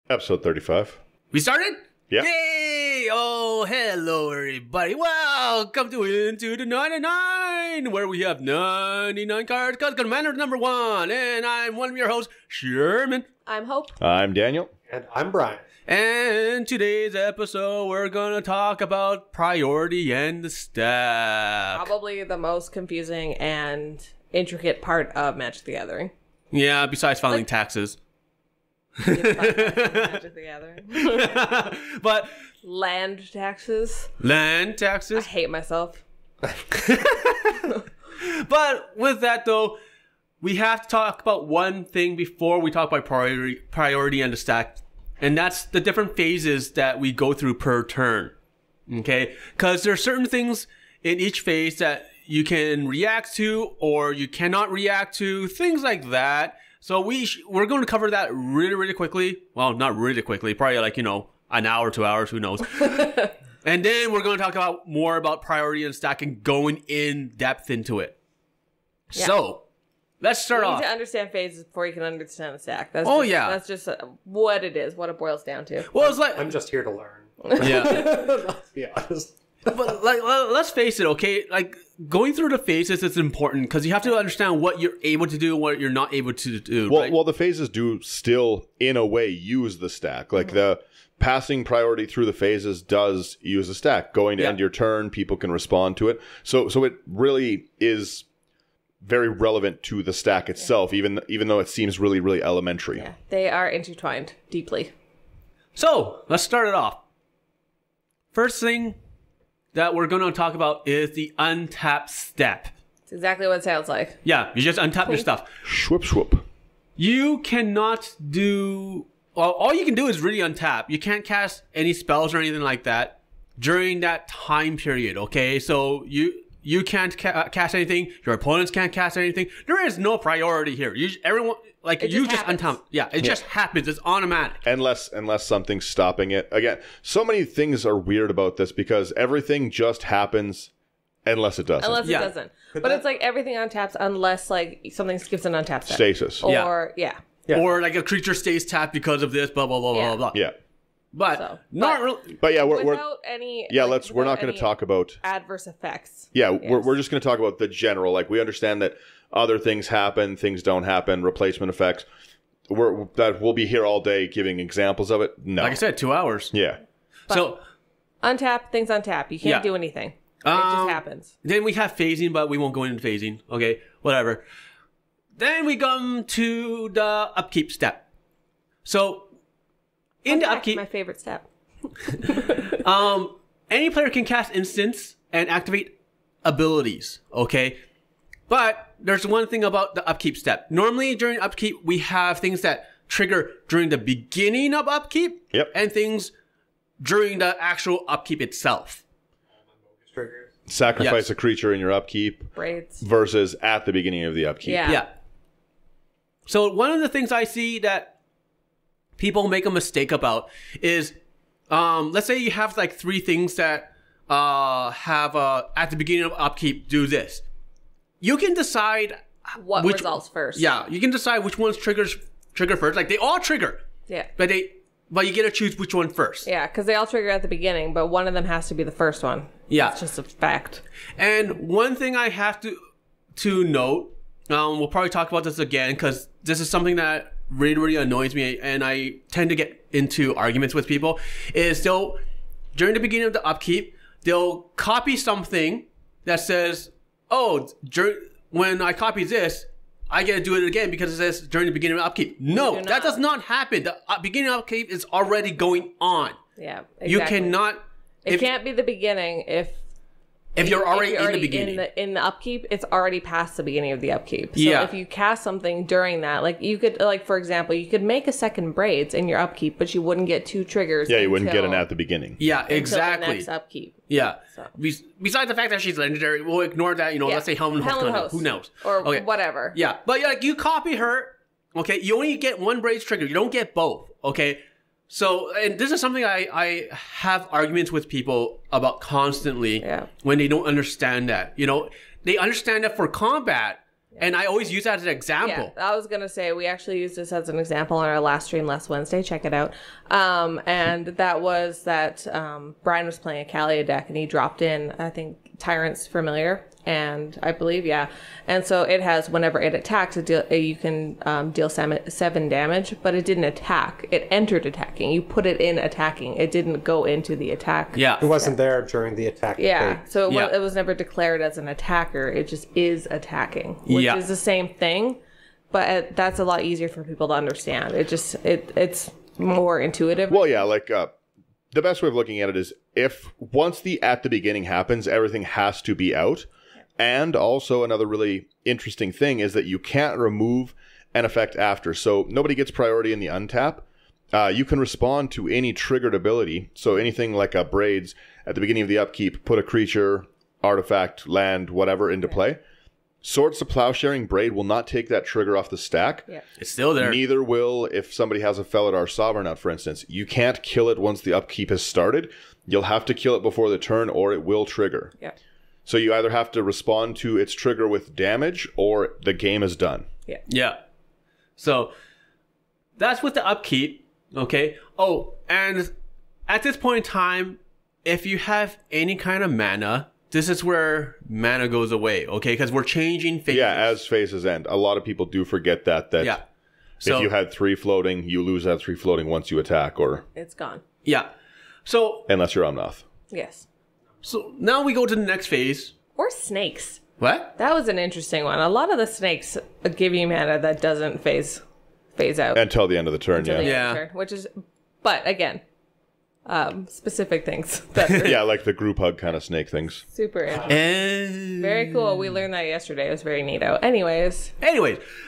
Episode 35. We started? Yeah. Yay! Oh, hello, everybody. Welcome to Into the 99, where we have 99 cards, because Commander's number one. And I'm one of your hosts, Sherman. I'm Hope. I'm Daniel. And I'm Brian. And today's episode, we're going to talk about priority and the stack. Probably the most confusing and intricate part of Magic the Gathering. Yeah, besides filing taxes. Magic the Gathering. But Land taxes. land I taxes. hate myself. But with that, though, we have to talk about one thing before we talk about priority and the stack. And that's the different phases that we go through per turn. Okay? Because there are certain things in each phase that you can react to or you cannot react to, things like that. So we're going to cover that really quickly. Well, not really quickly. Probably like, an hour, 2 hours, who knows. And then we're going to talk about more about priority and stack and going in depth into it. Yeah. So, let's start You off. need to understand phases before you can understand the stack. That's That's just what it is, what it boils down to. Well, it's like... I'm just here to learn. Yeah. Let's be honest. But like, let's face it, okay? Like, going through the phases is important because you have to understand what you're able to do and what you're not able to do. Well, right? well, the phases do still, in a way, use the stack. Like the passing priority through the phases does use the stack. Going to end your turn, people can respond to it. So it really is very relevant to the stack itself, even though it seems really elementary. Yeah, they are intertwined deeply. So, let's start it off. First thing that we're going to talk about is the untap step. It's exactly what it sounds like. Yeah, you just untap your stuff. Swoop. You cannot do... Well, all you can do is really untap. You can't cast any spells or anything like that during that time period, okay? So you can't cast anything. Your opponents can't cast anything. There is no priority here. Everyone... Like, It you just just untap. Yeah, it just happens. It's automatic. Unless something's stopping it. Again, so many things are weird about this because everything just happens unless it doesn't. Unless it doesn't. But it's like everything untaps unless like something skips an untap step. Stasis. Or, yeah. Yeah. Or like a creature stays tapped because of this, blah, blah, blah, Yeah. blah, blah. Yeah. But So, not but- really. But yeah, we're Without any... yeah, like, we're not without going any to talk about... adverse effects. Yeah, Yes. we're just going to talk about the general. Like, we understand that other things happen, things don't happen, replacement effects. We'll be here all day giving examples of it. No. Like I said, 2 hours. Yeah. So Untap, things untap. You can't Yeah. do anything. It just happens. then we have phasing, but we won't go into phasing. Okay, whatever. Then we come to the upkeep step. So in the Untap, upkeep, my favorite step. any player can cast instants and activate abilities, okay? But there's one thing about the upkeep step. Normally during upkeep, we have things that trigger during the beginning of upkeep. Yep. And things during the actual upkeep itself. Triggers. Sacrifice Yes. a creature in your upkeep Braids. versus at the beginning of the upkeep. Yeah. Yeah. So one of the things I see that people make a mistake about is, let's say you have like 3 things that have at the beginning of upkeep do this. You can decide What which results first? Yeah, you can decide which ones trigger first. Like they all trigger, Yeah. but you get to choose which one first. Yeah, because they all trigger at the beginning, but one of them has to be the first one. Yeah. It's just a fact. And one thing I have to note, we'll probably talk about this again because this is something that really annoys me, and I tend to get into arguments with people. Is during the beginning of the upkeep, they'll copy something that says, "Oh, when I copy this, I get to do it again because it says during the beginning of upkeep." No, do that not. does not happen. The beginning of upkeep is already going on. Yeah. Exactly. You cannot. It can't be the beginning if you're already in the beginning. In the upkeep, it's already past the beginning of the upkeep. So Yeah. if you cast something during that, like you could, like for example, you could make a second braids in your upkeep, but you wouldn't get 2 triggers. Yeah, you wouldn't get an until- at the beginning. Yeah, until exactly. the next upkeep. Yeah. So. Besides the fact that she's legendary, we'll ignore that. Yeah. Let's say Helen Helen Host. Host. Who knows? Or Okay. whatever. Yeah, but like you copy her. Okay, you only get 1 braids trigger. You don't get both. Okay. So, and this is something I have arguments with people about constantly Yeah. when they don't understand that. They understand that for combat, And I always use that as an example. Yeah, I was gonna say we actually used this as an example on our last stream last Wednesday. Check it out. And that was that Brian was playing a Kalia deck and he dropped in, I think, Tyrant's Familiar, and I believe, yeah. And so it has, whenever it attacks, you can deal 7 damage, but it didn't attack. It entered attacking. You put it in attacking. It didn't go into the attack. Yeah. It wasn't there during the attack. Yeah, phase. so Yeah. it was never declared as an attacker. It just is attacking, which Yeah. is the same thing, but that's a lot easier for people to understand. It's more intuitive. Well, yeah, like the best way of looking at it is if once the at the beginning happens, everything has to be out. And also another really interesting thing is that you can't remove an effect after. So nobody gets priority in the untap. You can respond to any triggered ability. So anything like a Braids at the beginning of the upkeep, put a creature, artifact, land, whatever into play. Swords to Plowsharing Braid will not take that trigger off the stack. Yeah. It's still there. Neither will if somebody has a Felidar Sovereign out, for instance. You can't kill it once the upkeep has started. You'll have to kill it before the turn or it will trigger. Yeah. So you either have to respond to its trigger with damage or the game is done. Yeah. So that's with the upkeep. Okay. Oh, and at this point in time, if you have any kind of mana, this is where mana goes away. Okay, because we're changing phases. Yeah, as phases end. A lot of people do forget that yeah. So if you had 3 floating, you lose that 3 floating once you attack, or It's gone. yeah. So unless you're Umnoth. Yes. so now we go to the next phase. Or snakes. What? That was an interesting one. A lot of the snakes give you mana that doesn't phase out Until the end of the turn, until the yeah. end of the turn, which is, but again, specific things that are Yeah, like the group hug kind of snake things. super interesting. And Very cool. We learned that yesterday. It was very neato. Anyways,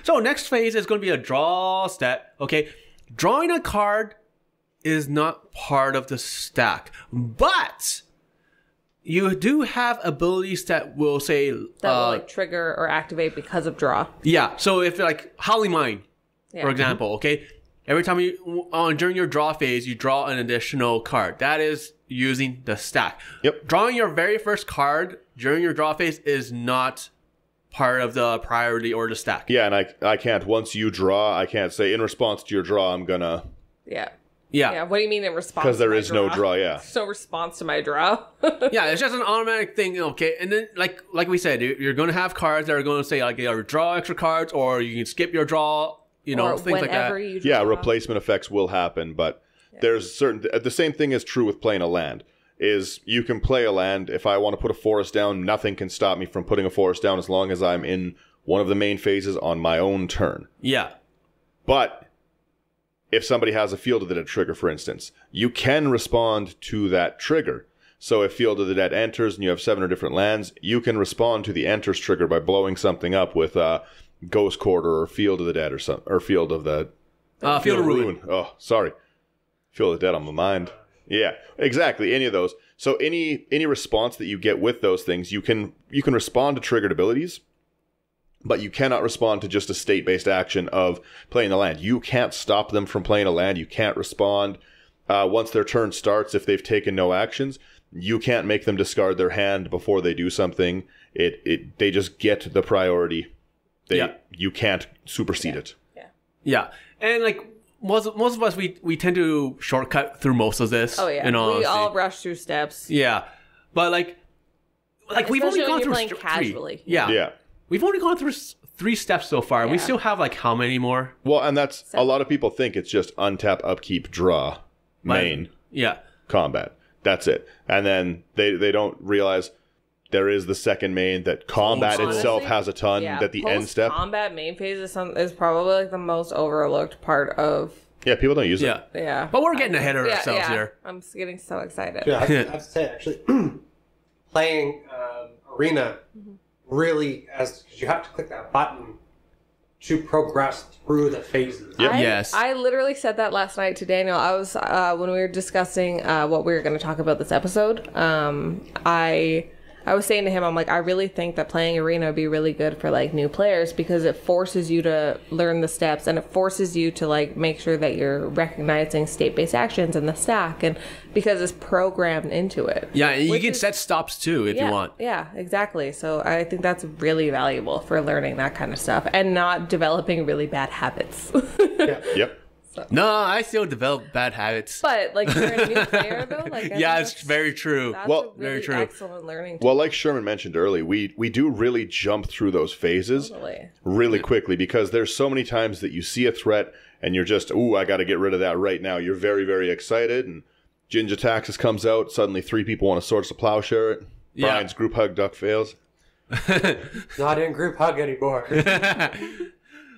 so next phase is going to be a draw stat. Okay, drawing a card is not part of the stack, but you do have abilities that will say that will like trigger or activate because of draw. yeah. So if like Howling Mine, Yeah. for example, okay, every time you during your draw phase, you draw an additional card. That is using the stack. Yep. Drawing your very first card during your draw phase is not part of the priority or the stack. Yeah, and I can't, once you draw, I can't say in response to your draw, I'm gonna, Yeah. Yeah. Yeah. What do you mean in response? because there to my is no draw, yeah. So response to my draw. Yeah, it's just an automatic thing, okay? And then, like we said, you're going to have cards that are going to say, like, either draw extra cards, or you can skip your draw, you know, or things like that. whenever you Yeah, draw. replacement effects will happen, but there's certain, the same thing is true with playing a land. Is you can play a land, if I want to put a forest down, nothing can stop me from putting a forest down as long as I'm in one of the main phases on my own turn. Yeah. But if somebody has a Field of the Dead trigger, for instance, you can respond to that trigger. So if Field of the Dead enters and you have 7 or different lands, you can respond to the enters trigger by blowing something up with Ghost Quarter or Field of the Dead or Field of the Field of Ruin. Oh, sorry. Field of the Dead on my mind. Yeah, exactly. Any of those. So any response that you get with those things, you can respond to triggered abilities, but you cannot respond to just a state-based action of playing the land. You can't stop them from playing a land. You can't respond once their turn starts if they've taken no actions. You can't make them discard their hand before they do something. They just get the priority. You can't supersede it. Yeah. And, like, most of us, we tend to shortcut through most of this. Oh yeah. In all We honesty. all rush through steps. Yeah. But, like we've only Especially when gone you're through playing 3. casually. Yeah. Yeah. We've only gone through 3 steps so far. We Yeah. still have, like, how many more? Well, and that's a lot of people think it's just untap, upkeep, draw, main, Yeah. combat. That's it. And then they don't realize there is the second main, that combat Honestly, itself has a ton, that the end step. Combat main phase is probably like the most overlooked part of. Yeah, people don't use it. Yeah. Yeah. But we're getting ahead of ourselves here. I'm just getting so excited. Yeah, I have to say, actually, playing Arena really, because you have to click that button to progress through the phases. Yep. Yes. I literally said that last night to Daniel. I was when we were discussing what we were going to talk about this episode. I I was saying to him, I'm like, I really think that playing Arena would be really good for like new players because it forces you to learn the steps and it forces you to like make sure that you're recognizing state-based actions in the stack, and because it's programmed into it. Yeah, and you can set stops too if you want. Yeah, exactly. So I think that's really valuable for learning that kind of stuff and not developing really bad habits. Yep. No, I still develop bad habits. But like you're a new player though, like I think It's very true. That's Well, a really very true. excellent learning tool. Well, like Sherman mentioned earlier, we do really jump through those phases Totally. really quickly because there's so many times that you see a threat and you're just, ooh, I got to get rid of that right now. You're very, very excited, and Jin-Gitaxias comes out. Suddenly 3 people want to Swords to Plowshare it. Yeah. Brian's group hug duck fails. Not in group hug anymore.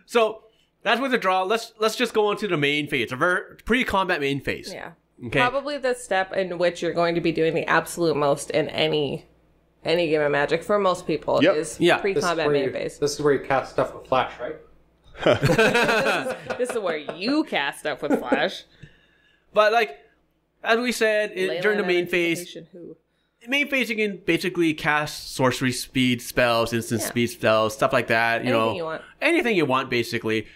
So that's with the draw. Let's just go on to the main phase, a pre-combat main phase. Yeah. Okay. Probably the step in which you're going to be doing the absolute most in any game of Magic for most people Yep. is Yeah. pre-combat main phase. This is where you cast stuff with flash, right? This is where you cast stuff with Flash. But like, as we said, during the main phase, Who? main phase you can basically cast sorcery speed spells, instant speed spells, stuff like that. Anything you want. Anything you want, basically.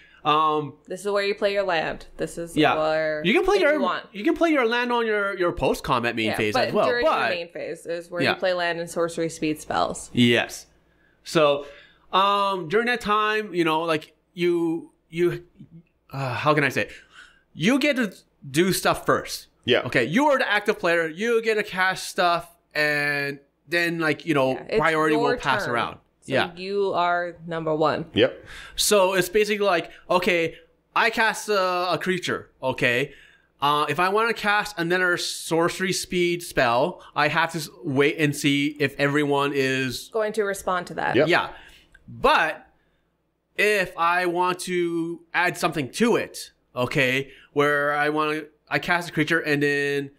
This is where you play your land. This is Yeah, where you can play if your you want. you can play your land on your post combat main phase but as well. during But your main phase is where Yeah. you play land and sorcery speed spells. yes, so during that time, like you how can I say it? You get to do stuff first. Yeah. Okay, you are the active player. You get to cast stuff, and then It's priority your will pass turn. around. So Yeah. you are number one. Yep. So it's basically like, okay, I cast a creature. Okay, if I want to cast another sorcery speed spell, I have to wait and see if everyone is Going to respond to that. Yep. yeah. But if I want to add something to it, okay, where I cast a creature and then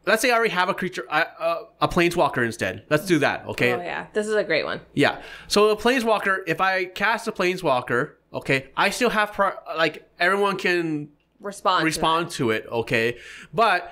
let's say I already have a creature, a planeswalker instead. Let's do that, okay? Oh yeah, this is a great one. Yeah. So the planeswalker, if I cast a planeswalker, okay, I still have everyone can Respond to it, okay? But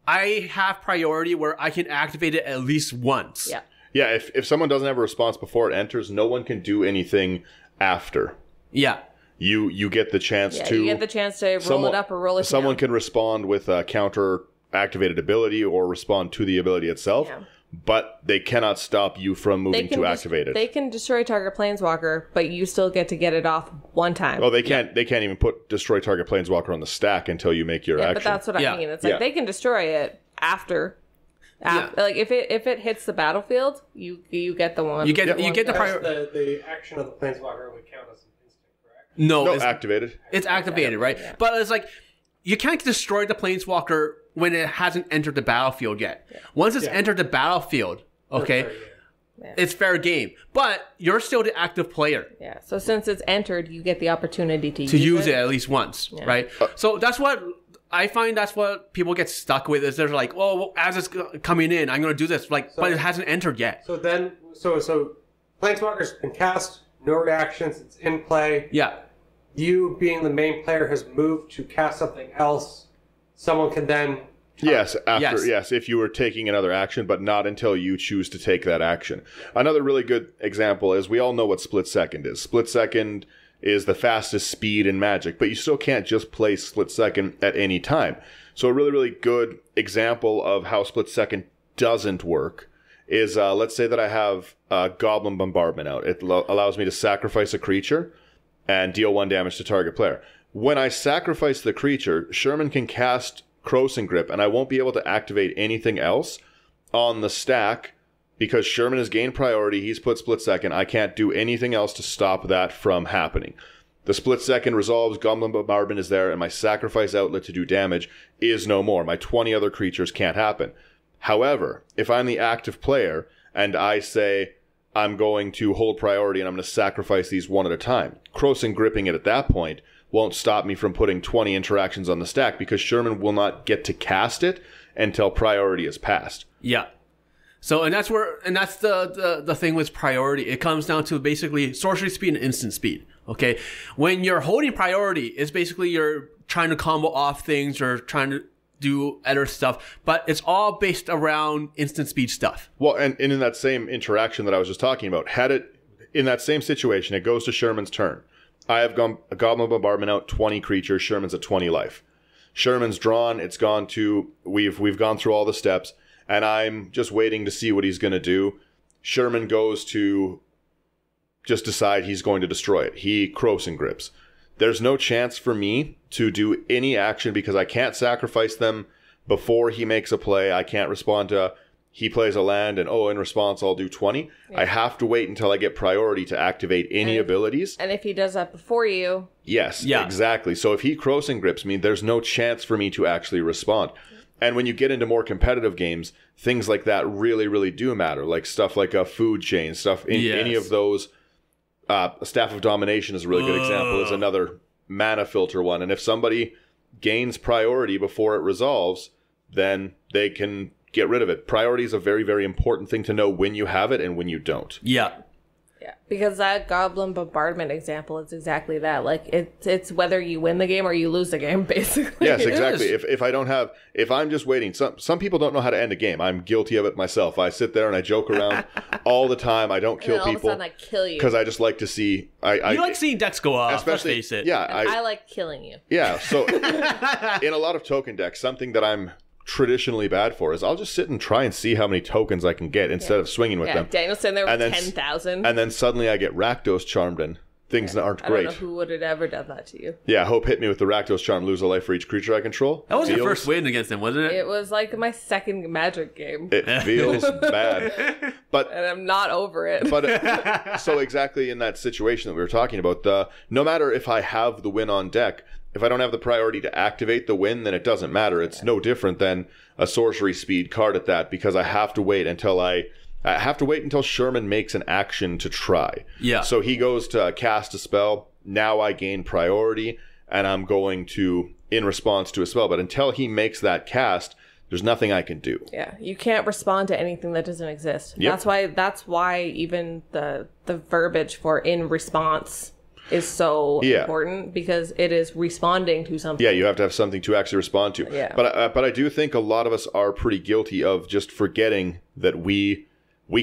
I have priority where I can activate it at least once. Yeah. Yeah, if someone doesn't have a response before it enters, no one can do anything after. Yeah. You get the chance Yeah, to... you get the chance to roll it up or roll it Someone down. can respond with a counter-activated ability or respond to the ability itself, Yeah. but they cannot stop you from moving to activate it. They can destroy target planeswalker, but you still get to get it off one time. Oh, they can't even put destroy target planeswalker on the stack until you make your yeah, action. but that's what Yeah. I mean. It's like Yeah. they can destroy it after. Like if it hits the battlefield, you get the one. You get the priority. The action of the planeswalker would count as an instant, correct? No, No, it's activated. It's activated, right? Yeah. But it's like you can't destroy the planeswalker when it hasn't entered the battlefield yet. Once it's entered the battlefield, okay, it's fair game. But you're still the active player Yeah. So since it's entered, you get the opportunity to use it at least once, right? So that's what I find. That's what people get stuck with. Is they're like, oh, well, as it's coming in, I'm going to do this, but it hasn't entered yet. So then, so planeswalker's been cast, no reactions, it's in play. Yeah. You, being the main player, has moved to cast something else. Someone can then... Yes, Yes. yes, if you were taking another action, but not until you choose to take that action. Another really good example is we all know what split second is. Split second is the fastest speed in Magic, but you still can't just play split second at any time. So a really, really good example of how split second doesn't work is let's say that I have Goblin Bombardment out. It allows me to sacrifice a creature and deal 1 damage to target player. When I sacrifice the creature, Sherman can cast Crossing Grip, and I won't be able to activate anything else on the stack because Sherman has gained priority. He's put split second. I can't do anything else to stop that from happening. The split second resolves, Goblin Bombardment is there, and my sacrifice outlet to do damage is no more. My 20 other creatures can't happen. However, if I'm the active player and I say I'm going to hold priority and I'm going to sacrifice these one at a time, Crossing Gripping it at that point won't stop me from putting 20 interactions on the stack because Sherman will not get to cast it until priority is passed. Yeah. So, and that's the thing with priority. It comes down to basically sorcery speed and instant speed. Okay. When you're holding priority, it's basically you're trying to combo off things or trying to do other stuff, but it's all based around instant speed stuff. Well, and in that same interaction that I was just talking about, had it in that same situation, it goes to Sherman's turn. I have gone a Goblin Bombardment out 20 creatures. Sherman's at 20 life. Sherman's drawn. It's gone to we've gone through all the steps, and I'm just waiting to see what he's going to do. Sherman goes to just decide he's going to destroy it. He Krosan Grips. There's no chance for me to do any action because I can't sacrifice them before he makes a play. I can't respond to he plays a land and in response I'll do 20. Yeah. I have to wait until I get priority to activate any abilities. And if he does that before you. Yes, exactly. So if he Krosan Grips me, there's no chance for me to actually respond. And when you get into more competitive games, things like that really, really do matter. Like stuff like a food chain, stuff in any of those. Staff of Domination is a really good example. Is another mana filter one. And if somebody gains priority before it resolves, then they can get rid of it. Priority is a very, very important thing to know when you have it and when you don't. Yeah. Yeah, because that Goblin Bombardment example is exactly that. Like, it's whether you win the game or you lose the game, basically. Yes, exactly. If I'm just waiting, some people don't know how to end a game. I'm guilty of it myself. I sit there and I joke around all the time. I don't kill and all people. All of a sudden I kill you. Because I just like to see... You like seeing decks go off, let's face it. Yeah, I like killing you. Yeah, so in a lot of token decks, something that I'm traditionally bad for is I'll just sit and try and see how many tokens I can get instead of swinging with them. Daniel's sitting there with 10,000. And then suddenly I get Rakdos Charmed and things aren't great. I don't know who would have ever done that to you. Yeah, Hope hit me with the Rakdos Charm, lose a life for each creature I control. That was your first win against him, wasn't it? It was like my second Magic game. It feels bad. But and I'm not over it. But so exactly in that situation that we were talking about, no matter if I have the win on deck, if I don't have the priority to activate the win, then it doesn't matter. It's no different than a sorcery speed card at that, because I have to wait until Sherman makes an action to try. Yeah. So he goes to cast a spell. Now I gain priority, and I'm going to in response to a spell. But until he makes that cast, there's nothing I can do. Yeah, you can't respond to anything that doesn't exist. Yep. That's why even the verbiage for in response is so important, because it is responding to something. Yeah, you have to have something to actually respond to. Yeah. But I do think a lot of us are pretty guilty of just forgetting that we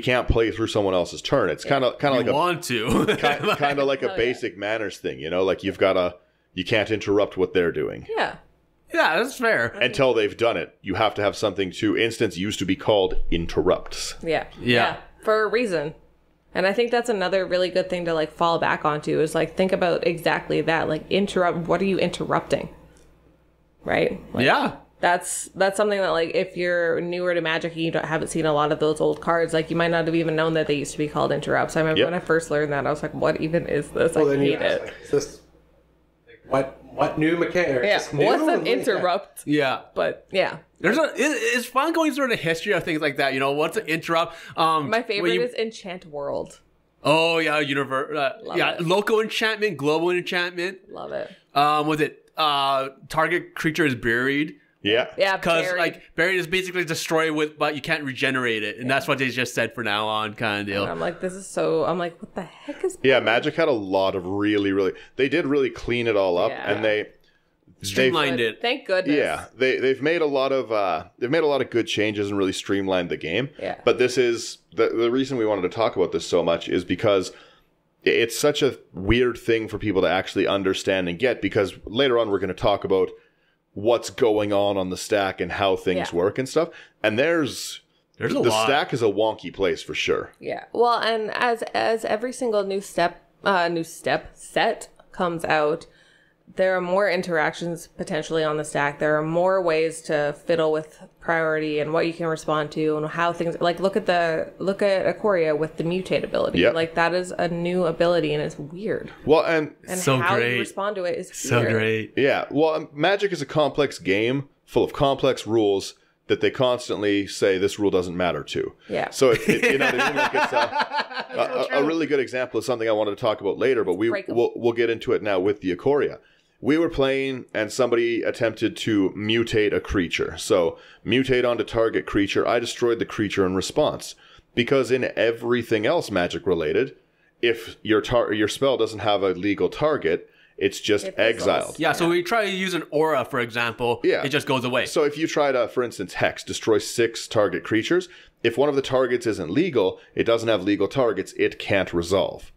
can't play through someone else's turn. It's kind of like kind of like a basic manners thing, like you can't interrupt what they're doing. Yeah. Yeah, that's fair. Until they've done it, you have to have something to. Instance used to be called interrupts. Yeah, for a reason. And I think that's another really good thing to like fall back onto, is like think about exactly that. Like interrupt. What are you interrupting? Right? Like, yeah. That's something that, like, if you're newer to Magic and you haven't seen a lot of those old cards, like, you might not have even known that they used to be called interrupts. I remember when I first learned that, I was like, what even is this? I hate it. Like, is this, like, what new mechanic? Yeah, what's an interrupt? Yeah. But, yeah. It's fun going through the history of things like that. What's an interrupt? My favorite is Enchant World. Oh, yeah. Local enchantment, global enchantment. Love it. Was it target creature is buried? Yeah. Yeah, because buried is basically destroyed but you can't regenerate it, and that's what they just said for now on, kind of deal. And I'm like, what the heck is? Yeah, Magic had a lot of really. They did really clean it all up, and they streamlined it. Thank goodness. Yeah, they've made a lot of good changes and really streamlined the game. Yeah. But this is the reason we wanted to talk about this so much is because it's such a weird thing for people to actually understand and get, because later on we're going to talk about what's going on the stack and how things work and stuff. And there's a lot. The stack is a wonky place for sure. Yeah. Well, and as every single new set comes out, there are more interactions potentially on the stack. There are more ways to fiddle with priority and what you can respond to and how things, like, look at Ikoria with the mutate ability. Yep. Like, that is a new ability and it's weird. Well, and so how great. You respond to it is so weird. great. Yeah. Well, Magic is a complex game full of complex rules that they constantly say this rule doesn't matter to. Yeah. So what I mean? Like it's a really good example of something I wanted to talk about later, but we'll get into it now with the Ikoria. We were playing and somebody attempted to mutate a creature. So mutate onto target creature. I destroyed the creature in response, because in everything else Magic related, if your spell doesn't have a legal target, it's just It fizzles. exiled. Yeah, so we try to use an aura, for example. Yeah. It just goes away. So if you try to, for instance, hex, destroy 6 target creatures, if one of the targets isn't legal, it doesn't have legal targets, it can't resolve.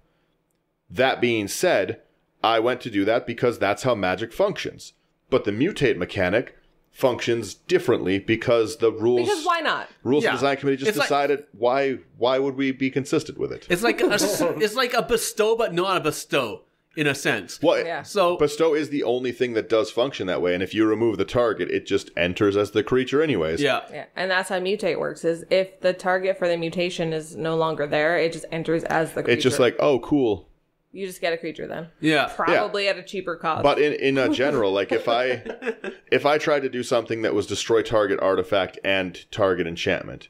That being said, I went to do that because that's how Magic functions. But the mutate mechanic functions differently because the rules Because why not? rules Yeah. design committee just It's like- decided why would we be consistent with it? It's like a bestow, but not a bestow in a sense. Well, Yeah. So bestow is the only thing that does function that way, and if you remove the target, it just enters as the creature anyways. yeah, Yeah, and that's how mutate works. Is if the target for the mutation is no longer there, it just enters as the creature. It's just like, oh, cool. you just get a creature then, yeah, probably at a cheaper cost. But in a general, like if I tried to do something that was destroy target artifact and target enchantment,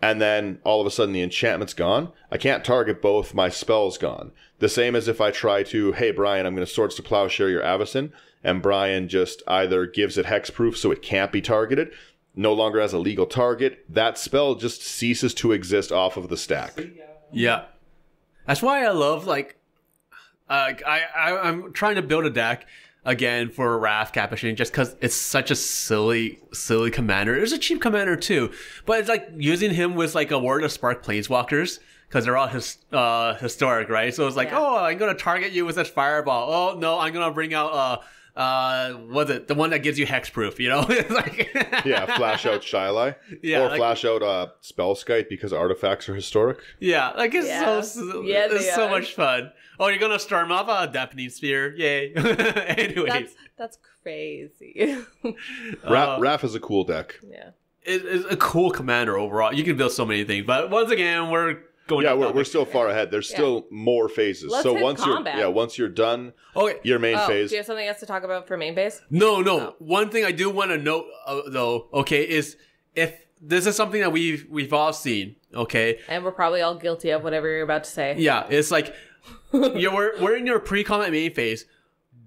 and then all of a sudden the enchantment's gone, I can't target both, my spell's gone. The same as if I try to, hey Brian, I'm going to Swords to Plowshare your Avacyn, and Brian just either gives it hexproof so it can't be targeted, no longer has a legal target, that spell just ceases to exist off of the stack. yeah. That's why I love I'm trying to build a deck again for Wrath Capuchin just because it's such a silly commander. It's a cheap commander too, but it's like using him with like a Word of Spark Planeswalkers because they're all historic, right? So it's like, Yeah. oh, I'm gonna target you with this fireball. Oh no, I'm gonna bring out what's it? The one that gives you hexproof, you know? It's like Yeah, flash out Shylai. Yeah, or like- flash out Spellskite because artifacts are historic. Yeah, like it's Yeah. Yeah, it's they so are. much fun. Oh, you're gonna storm off a Deafening Sphere. Yay. Anyways. That's crazy. Raph is a cool deck. Yeah. It's a cool commander overall. You can build so many things, but once again, we're going. Yeah, off we're topic. still far ahead. There's still more phases. Let's so hit once combat. once you're done Okay. your main Oh, phase, do you have something else to talk about for main base? No. One thing I do want to note though, okay, is if this is something that we've all seen, okay, And we're probably all guilty of whatever you're about to say. yeah, it's like we're in your pre-combat main phase.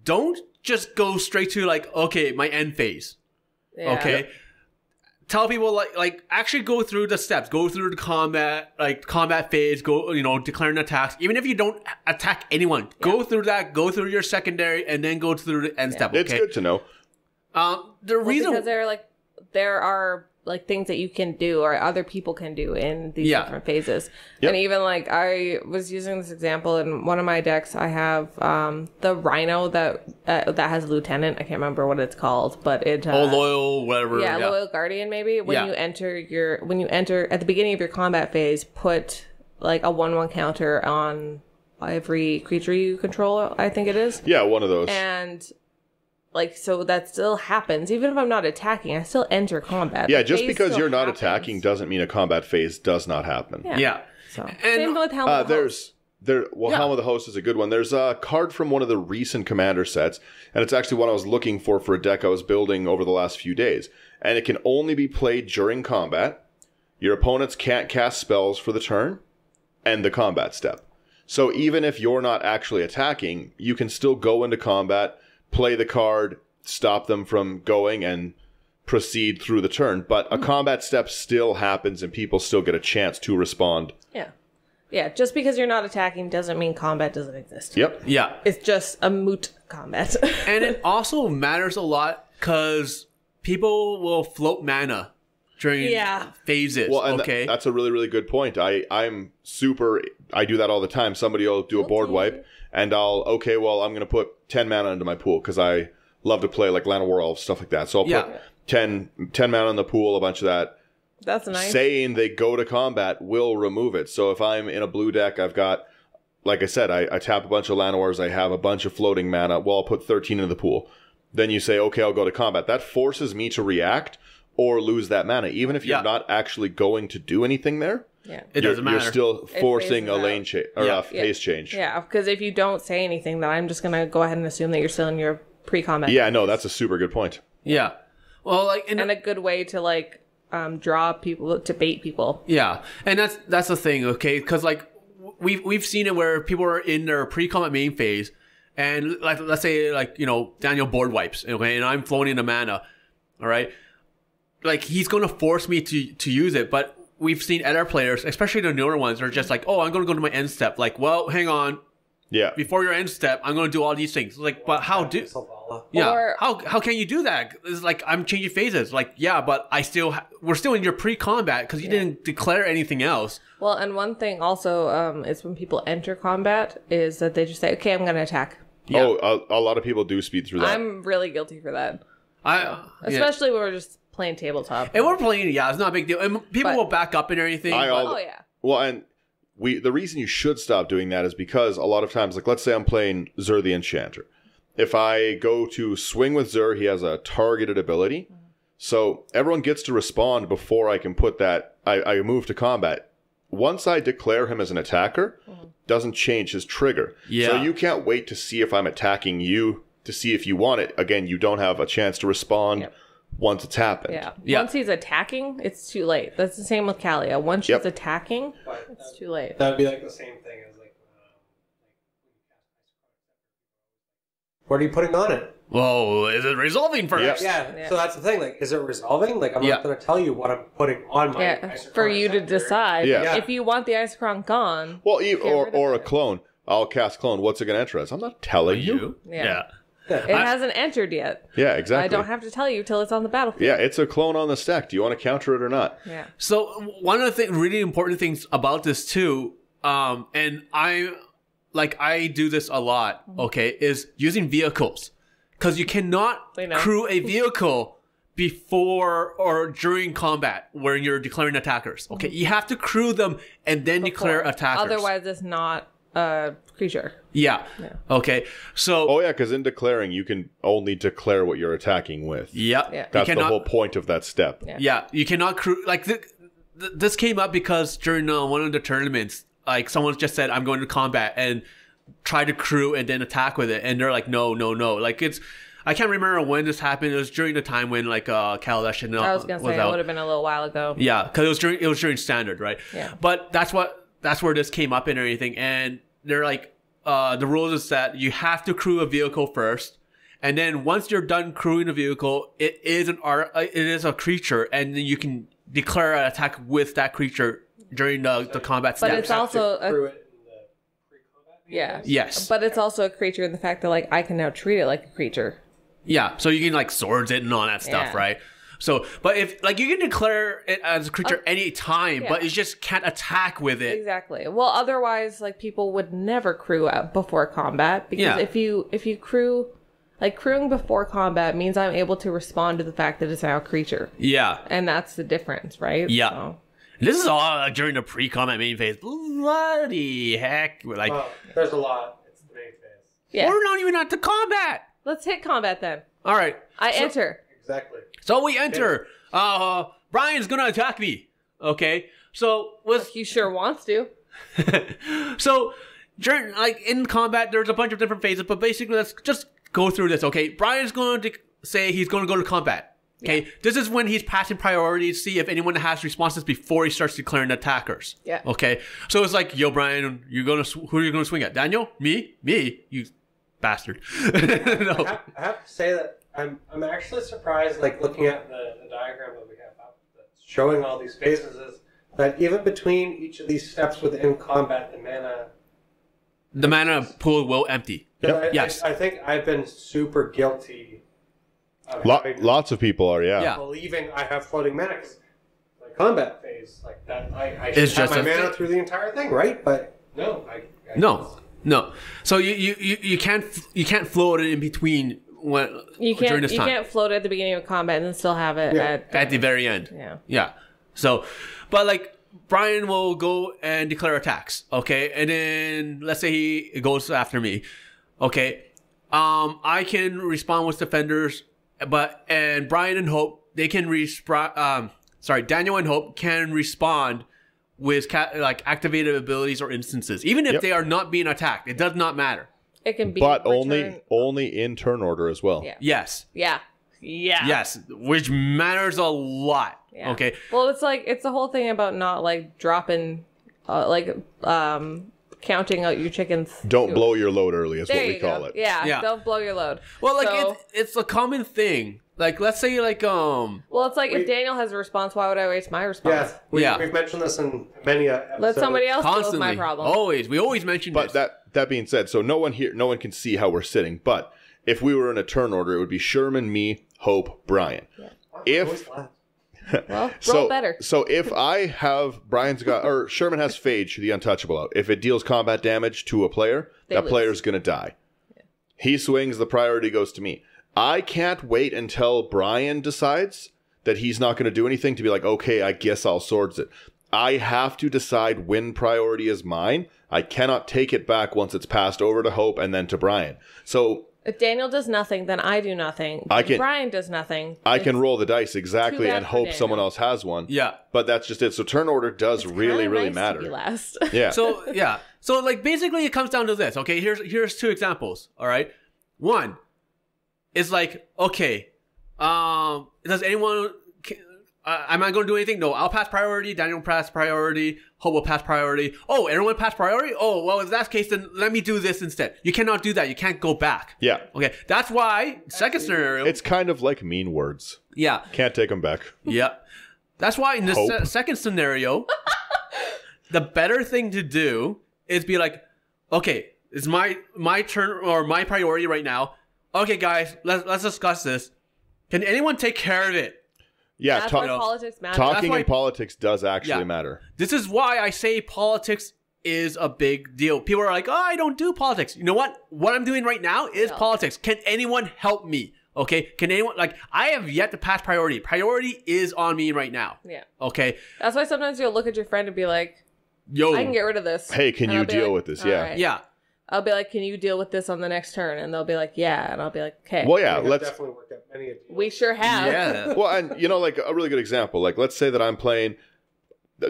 Don't just go straight to like, okay, my end phase. Yeah. Okay. Tell people like actually go through the steps, go through the combat phase, go, declaring attacks. Even if you don't attack anyone, go through that, go through your secondary, and then go through the end step. Okay. it's good to know. The reason Because there are like things that you can do or other people can do in these Yeah. different phases. Yep. And even like I was using this example in one of my decks. I have the Rhino that has Lieutenant. I can't remember what it's called, but it loyal, whatever. yeah, Loyal Guardian maybe. When Yeah. you enter at the beginning of your combat phase, put like a 1/1 counter on every creature you control, I think it is. Yeah, one of those. And like, so that still happens. Even if I'm not attacking, I still enter combat. Yeah, The just phase because still you're not happens. attacking doesn't mean a combat phase does not happen. Yeah. So, And same with Helm of the Host. Helm of the Host is a good one. There's a card from one of the recent commander sets, and it's actually one I was looking for a deck I was building over the last few days. And it can only be played during combat. Your opponents can't cast spells for the turn and the combat step. So even if you're not actually attacking, you can still go into combat, play the card, stop them from going, and proceed through the turn. But a combat step still happens, and people still get a chance to respond. Yeah. Yeah, just because you're not attacking doesn't mean combat doesn't exist. Yep. Yeah. It's just a moot combat. And it also matters a lot because people will float mana during Yeah. phases. Well, and okay. that's a really, really good point. I do that all the time. Somebody will do a board wipe, and I'm going to put 10 mana into my pool because I love to play like Land of War Elves, stuff like that. So I'll put Yeah. 10 mana in the pool, a bunch of that. That's nice. Saying they go to combat will remove it. So if I'm in a blue deck, I've got, like I said, I tap a bunch of Land of Wars, I have a bunch of floating mana. Well, I'll put 13 into the pool. Then you say, okay, I'll go to combat. That forces me to react or lose that mana. Even if you're Yeah. not actually going to do anything there, Yeah. it doesn't matter. you're still forcing phases a lane out. change or Yeah. a phase change. Yeah, because if you don't say anything, then I'm just going to go ahead and assume that you're still in your pre-combat. Yeah, no, that's a super good point. Yeah. Well, like, And a good way to like draw people, to bait people. yeah, and that's the thing, okay? Because like we've seen it where people are in their pre-combat main phase, and like let's say like Daniel board wipes, okay, and I'm floating the mana, all right, like he's going to force me to use it, but we've seen other players, especially the newer ones, are just like, oh, I'm going to go to my end step. Like, well, hang on, Yeah. Before your end step, I'm going to do all these things. Like, but how do? Selvala. Yeah. Or- how can you do that? It's like I'm changing phases. Like, yeah, but I still we're still in your pre-combat because you didn't declare anything else. Well, and one thing also is when people enter combat is that they just say, "Okay, I'm going to attack." Yeah. Oh, a lot of people do speed through that. I'm really guilty for that, Yeah. especially when we're just playing tabletop. And we're playing. Yeah, it's not a big deal. And people But- will back up and everything. Oh yeah. Well, and the reason you should stop doing that is because a lot of times, like let's say I'm playing Zur the Enchanter. If I go to swing with Zur, he has a targeted ability. So everyone gets to respond before I can put that, I move to combat. Once I declare him as an attacker, doesn't change his trigger. Yeah. So you can't wait to see if I'm attacking you to see if you want it. Again, you don't have a chance to respond Yep. once it's happened. Yeah. Yeah. Once he's attacking, it's too late. That's the same with Kalia. Once she's Yep. attacking, But it's too late. that would be like the same thing as like. What are you putting on it? Whoa, is it resolving first? Yeah. Yeah, so that's the thing. Like, is it resolving? Like, I'm Yeah. not going to tell you what I'm putting on my. Yeah, Isochron for you to Scepter. decide. Yeah. If you want the Isochron gone, Well, Get or rid of a it. clone. I'll cast clone. What's it going to enter as? I'm not telling you. Yeah. Yeah. it hasn't entered yet. Yeah, exactly. I don't have to tell you till it's on the battlefield. Yeah, it's a clone on the stack. Do you want to counter it or not? Yeah. So one of the really important things about this too, and I do this a lot. Okay, is using vehicles, because you cannot We know. crew a vehicle before or during combat when you're declaring attackers. Okay, you have to crew them and then declare attackers. Otherwise, it's not a creature. yeah. Okay, so Oh yeah, because in declaring, you can only declare what you're attacking with. yeah, Yeah. That's you the cannot. whole point of that step. Yeah. Yeah, you cannot crew like this came up because during one of the tournaments, like someone just said, "I'm going to combat," and try to crew and then attack with it, and they're like, "No, no, no!" Like I can't remember when this happened. It was during the time when like Kaladesh and I was gonna say it out. would have been a little while ago. Yeah, because it was during standard, right? Yeah. But that's where this came up and everything, and they're like, the rules is that you have to crew a vehicle first, and then once you're done crewing a vehicle, it is a creature, and then you can declare an attack with that creature during the combat But steps. it's also Crew a, it in the pre-combat. yeah. Yes. But it's also a creature in the fact that like I can now treat it like a creature. Yeah, so you can like swords it and all that stuff, Yeah. right? So, but if like you can declare it as a creature any time, yeah. but you just can't attack with it. Exactly. Well, otherwise, like people would never crew out before combat because Yeah. if you crew, like crewing before combat means I'm able to respond to the fact that it's now a creature, Yeah. and that's the difference, right? Yeah. So, This is all during the pre-combat main phase. Bloody heck. Like, Well, there's a lot. It's the main phase. yeah. we're not even at the combat. Let's hit combat then. All right. I enter. Exactly. So we enter. Brian's going to attack me. Okay. So with He sure wants to. so during like in combat, there's a bunch of different phases, but basically let's just go through this. Okay. Brian's going to say he's going to go to combat. Okay. This is when he's passing priority to see if anyone has responses before he starts declaring attackers. Yeah. Okay. So it's like, yo, Brian, who are you going to swing at? Daniel? Me? You bastard. No. I have to say that I'm actually surprised, like looking at the diagram that we have up that's showing all these phases, is that even between each of these steps within combat, The mana pool will empty. Yep. Yes. I think I've been super guilty of having- Lots of people are, yeah. Yeah. believing I have floating mana, 'cause my combat phase, like that, I It's should have just my a mana thing. through the entire thing, right? But no, No. So you can't float it in between when You during can't this you time can't float at the beginning of combat and then still have it Yeah. at the very end. yeah. Yeah. So, but like Brian will go and declare attacks. Okay, and then let's say he goes after me. Okay, I can respond with defenders, and Brian and Hope they can respond. Daniel and Hope can respond with like activated abilities or instances, even if Yep. they are not being attacked. It does not matter. It can be But return- only in turn order as well. Yeah. Yes. Yeah. Yeah. Yes, which matters a lot. Yeah. Okay. Well, it's the whole thing about not like dropping, counting out your chickens. Don't blow your load early is There what we you call go. it. Yeah, Yeah. Don't blow your load. Well, like So- it's a common thing like let's say like Well, it's like if Daniel has a response, why would I waste my response? Yeah, we've mentioned this in many episodes. Let somebody else deal with constantly, my problem. we always mention But this. that being said, so no one can see how we're sitting. But if we were in a turn order, it would be Sherman, me, Hope, Brian. Yeah. If Well, roll better. So if I have Sherman has Phage, the untouchable out. If it deals combat damage to a player, that lose. player's gonna die. Yeah. He swings, the priority goes to me. I can't wait until Brian decides that he's not gonna do anything to be like, okay, I guess I'll swords it. I have to decide when priority is mine. I cannot take it back once it's passed over to Hope and then to Brian. So if Daniel does nothing, then I do nothing. If Brian does nothing, I can roll the dice exactly and hope someone else has one. Yeah. But that's just it. So turn order does really nice matter. To be last. Yeah. So yeah. So like basically it comes down to this. Okay, here's two examples. All right. One is like, okay, does anyone am I going to do anything? No, I'll pass priority. Daniel will pass priority. Hope will pass priority. Oh, everyone pass priority? Oh, well, if that's the case, then let me do this instead. You cannot do that. You can't go back. Yeah. Okay, that's why, second scenario. It's kind of like mean words. Yeah. Can't take them back. Yeah. That's why in the second scenario, the better thing to do is be like, okay, it's my turn or my priority right now. Okay, guys, let's discuss this. Can anyone take care of it? Yeah, That's why politics matters. Talking in politics does actually matter. This is why I say politics is a big deal. People are like, oh, I don't do politics. You know what? What I'm doing right now is politics. Can anyone help me? Okay? Can anyone, like, I have yet to pass priority. Priority is on me right now. Yeah. Okay? That's why sometimes you'll look at your friend and be like, yo, I can get rid of this. Hey, can you deal with this? Yeah. Right. Yeah. I'll be like, can you deal with this on the next turn? And they'll be like, yeah. And I'll be like, okay. Well, yeah, We have let's. definitely worked out many of these. We sure have. Yeah. Well, and you know, like a really good example, like let's say that I'm playing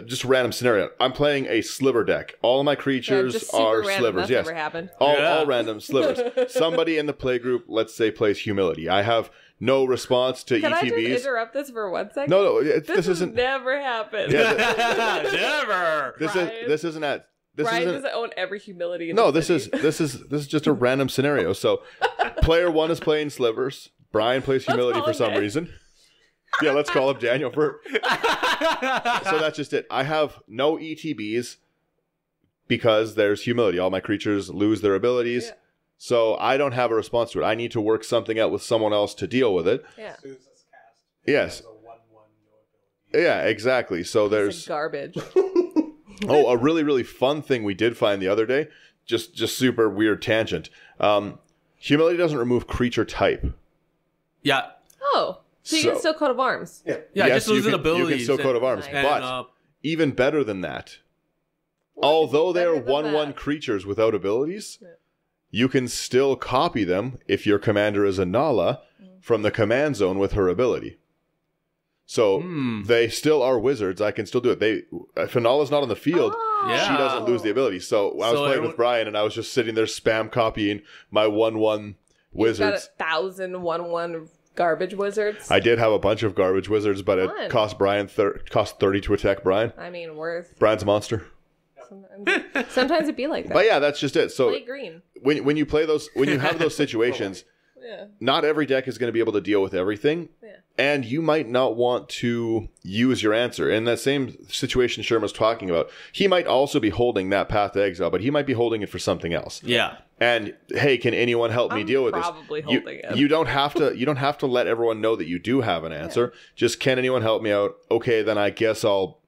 just a random scenario. I'm playing a sliver deck. All of my creatures just super are random. slivers. That's Yes, never happened. all random slivers. Somebody in the play group, let's say, plays humility. I have no response to Can I just ETBs. interrupt this for 1 second? No, This has isn't. never happened. Yeah, Never. this isn't at. This Brian isn't. doesn't own every humility in No, the this city. is just a random scenario. So, player one is playing slivers. Brian plays humility call for him some Dan. reason. Yeah, let's call up Daniel for. So that's just it. I have no ETBs because there's humility. All my creatures lose their abilities. Yeah. So I don't have a response to it. I need to work something out with someone else to deal with it. Yeah. Susan's cast. Yes. Has a 1/1 no ability. Yeah, exactly. So It's there's garbage. a really fun thing we did find the other day. Just super weird tangent. Humility doesn't remove creature type. Yeah. Oh. So you can still coat of arms. Yeah. Yeah, Yes, just losing you abilities. can still coat of arms, Nice. but even better than that. Although they are better than 1/1 that? creatures without abilities, you can still copy them if your commander is a Nala from the command zone with her ability. So they still are wizards. I can still do it. If a Nala's not on the field, Yeah. she doesn't lose the ability. So I was playing with Brian, and I was just sitting there spam copying my 1/1 wizards. Got 1,000 1/1 garbage wizards. I did have a bunch of garbage wizards, but Fun. it cost Brian cost 30 to attack Brian. I mean, worth. Brian's a monster. Sometimes it'd be like that. But yeah, that's just it. So Play green. when you play those, when you have those situations, Yeah. not every deck is going to be able to deal with everything. Yeah. And you might not want to use your answer. In that same situation Sherman was talking about, he might also be holding that Path to Exile, but he might be holding it for something else. Yeah. And hey, can anyone help me I'm deal with this? probably holding it. You don't have to let everyone know that you do have an answer. Just, can anyone help me out? Okay, then I guess I'll.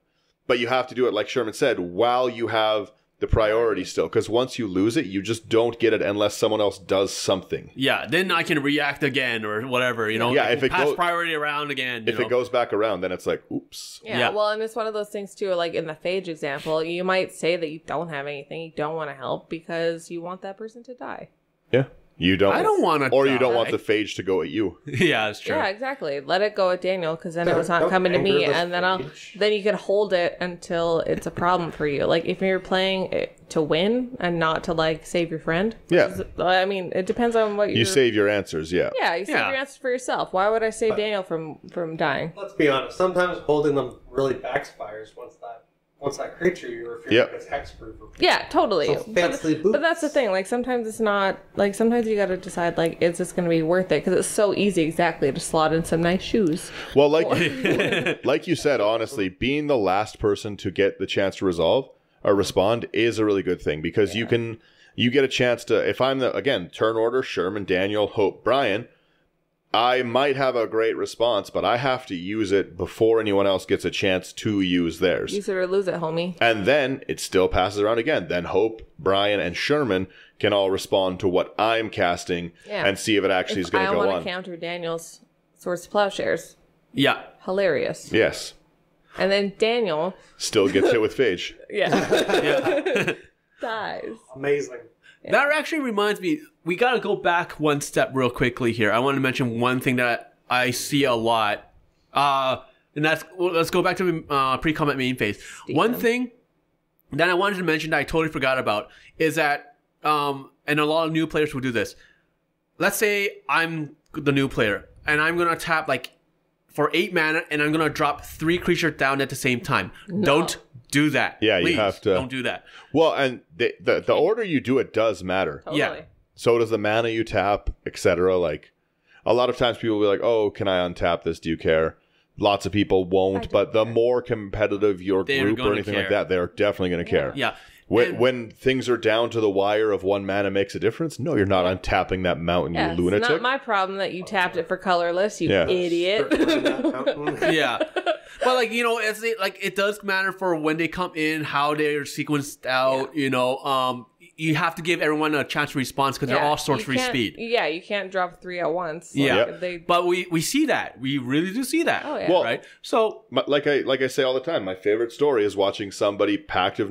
But you have to do it, like Sherman said, while you have the priority still, because once you lose it, you just don't get it unless someone else does something. Yeah, then I can react again or whatever, you know. Yeah, if it pass goes- priority around again. If it goes back around, then it's like, oops. Yeah, Yeah. well, and it's one of those things too, like in the Phage example, you might say that you don't have anything, you don't want to help because you want that person to die. Yeah. You don't. I don't want to. Or you don't want the phage to go at you. Yeah, it's true. Yeah, exactly. Let it go at Daniel because then it was not Don't coming to me, anger the and then Phage. then you can hold it until it's a problem for you. Like if you're playing it to win and not to like save your friend. Yeah. I mean, it depends on what You save your answers, yeah. Yeah, you save Yeah. your answers for yourself. Why would I save Daniel from dying? Let's be honest. Sometimes holding them really backfires once that once that creature you're feeling Yep. is hexproof. Yeah, totally. So fancy boots. But that's the thing. Like sometimes it's not. Like sometimes you got to decide. Like, is this going to be worth it? Because it's so easy, exactly, to slot in some nice shoes. Well, like you said, honestly, being the last person to get the chance to resolve or respond is a really good thing because you get a chance to. If I'm again turn order, Sherman, Daniel, Hope, Brian, I might have a great response, but I have to use it before anyone else gets a chance to use theirs. Use it or lose it, homie. And then it still passes around again. Then Hope, Brian, and Sherman can all respond to what I'm casting Yeah. and see if it actually is going to I go want on. to counter Daniel's Swords to Plowshares. Yeah. Hilarious. Yes. And then Daniel, Still gets hit with Phage. Yeah. dies. Amazing. That actually reminds me, we got to go back one step real quickly here. I want to mention one thing that I see a lot. And that's, let's go back to pre-combat main phase. One thing that I wanted to mention that I totally forgot about is that, and a lot of new players will do this. Let's say I'm the new player and I'm going to tap like for 8 mana and I'm going to drop 3 creatures down at the same time. Don't do that. Yeah, Please, you have to. don't do that. Well, and the order you do it does matter. Totally. Yeah. So does the mana you tap, etc. Like, a lot of times people will be like, "Oh, can I untap this? Do you care?" Lots of people won't, but the more competitive your They're group or gonna anything care. like that, they're definitely going to care. Yeah. When things are down to the wire of 1 mana makes a difference, no, you're not untapping that mountain, Yeah, you it's lunatic. not my problem that you tapped it for colorless, you Yeah. idiot. Yeah. But like, you know, it does matter for when they come in, how they're sequenced out, you know, you have to give everyone a chance to respond because they're all source free speed. Yeah, you can't drop 3 at once. Yeah. Yep. They, But we see that. We really do see that. Oh, yeah. Well, right? So Like I say all the time, my favorite story is watching somebody Pact of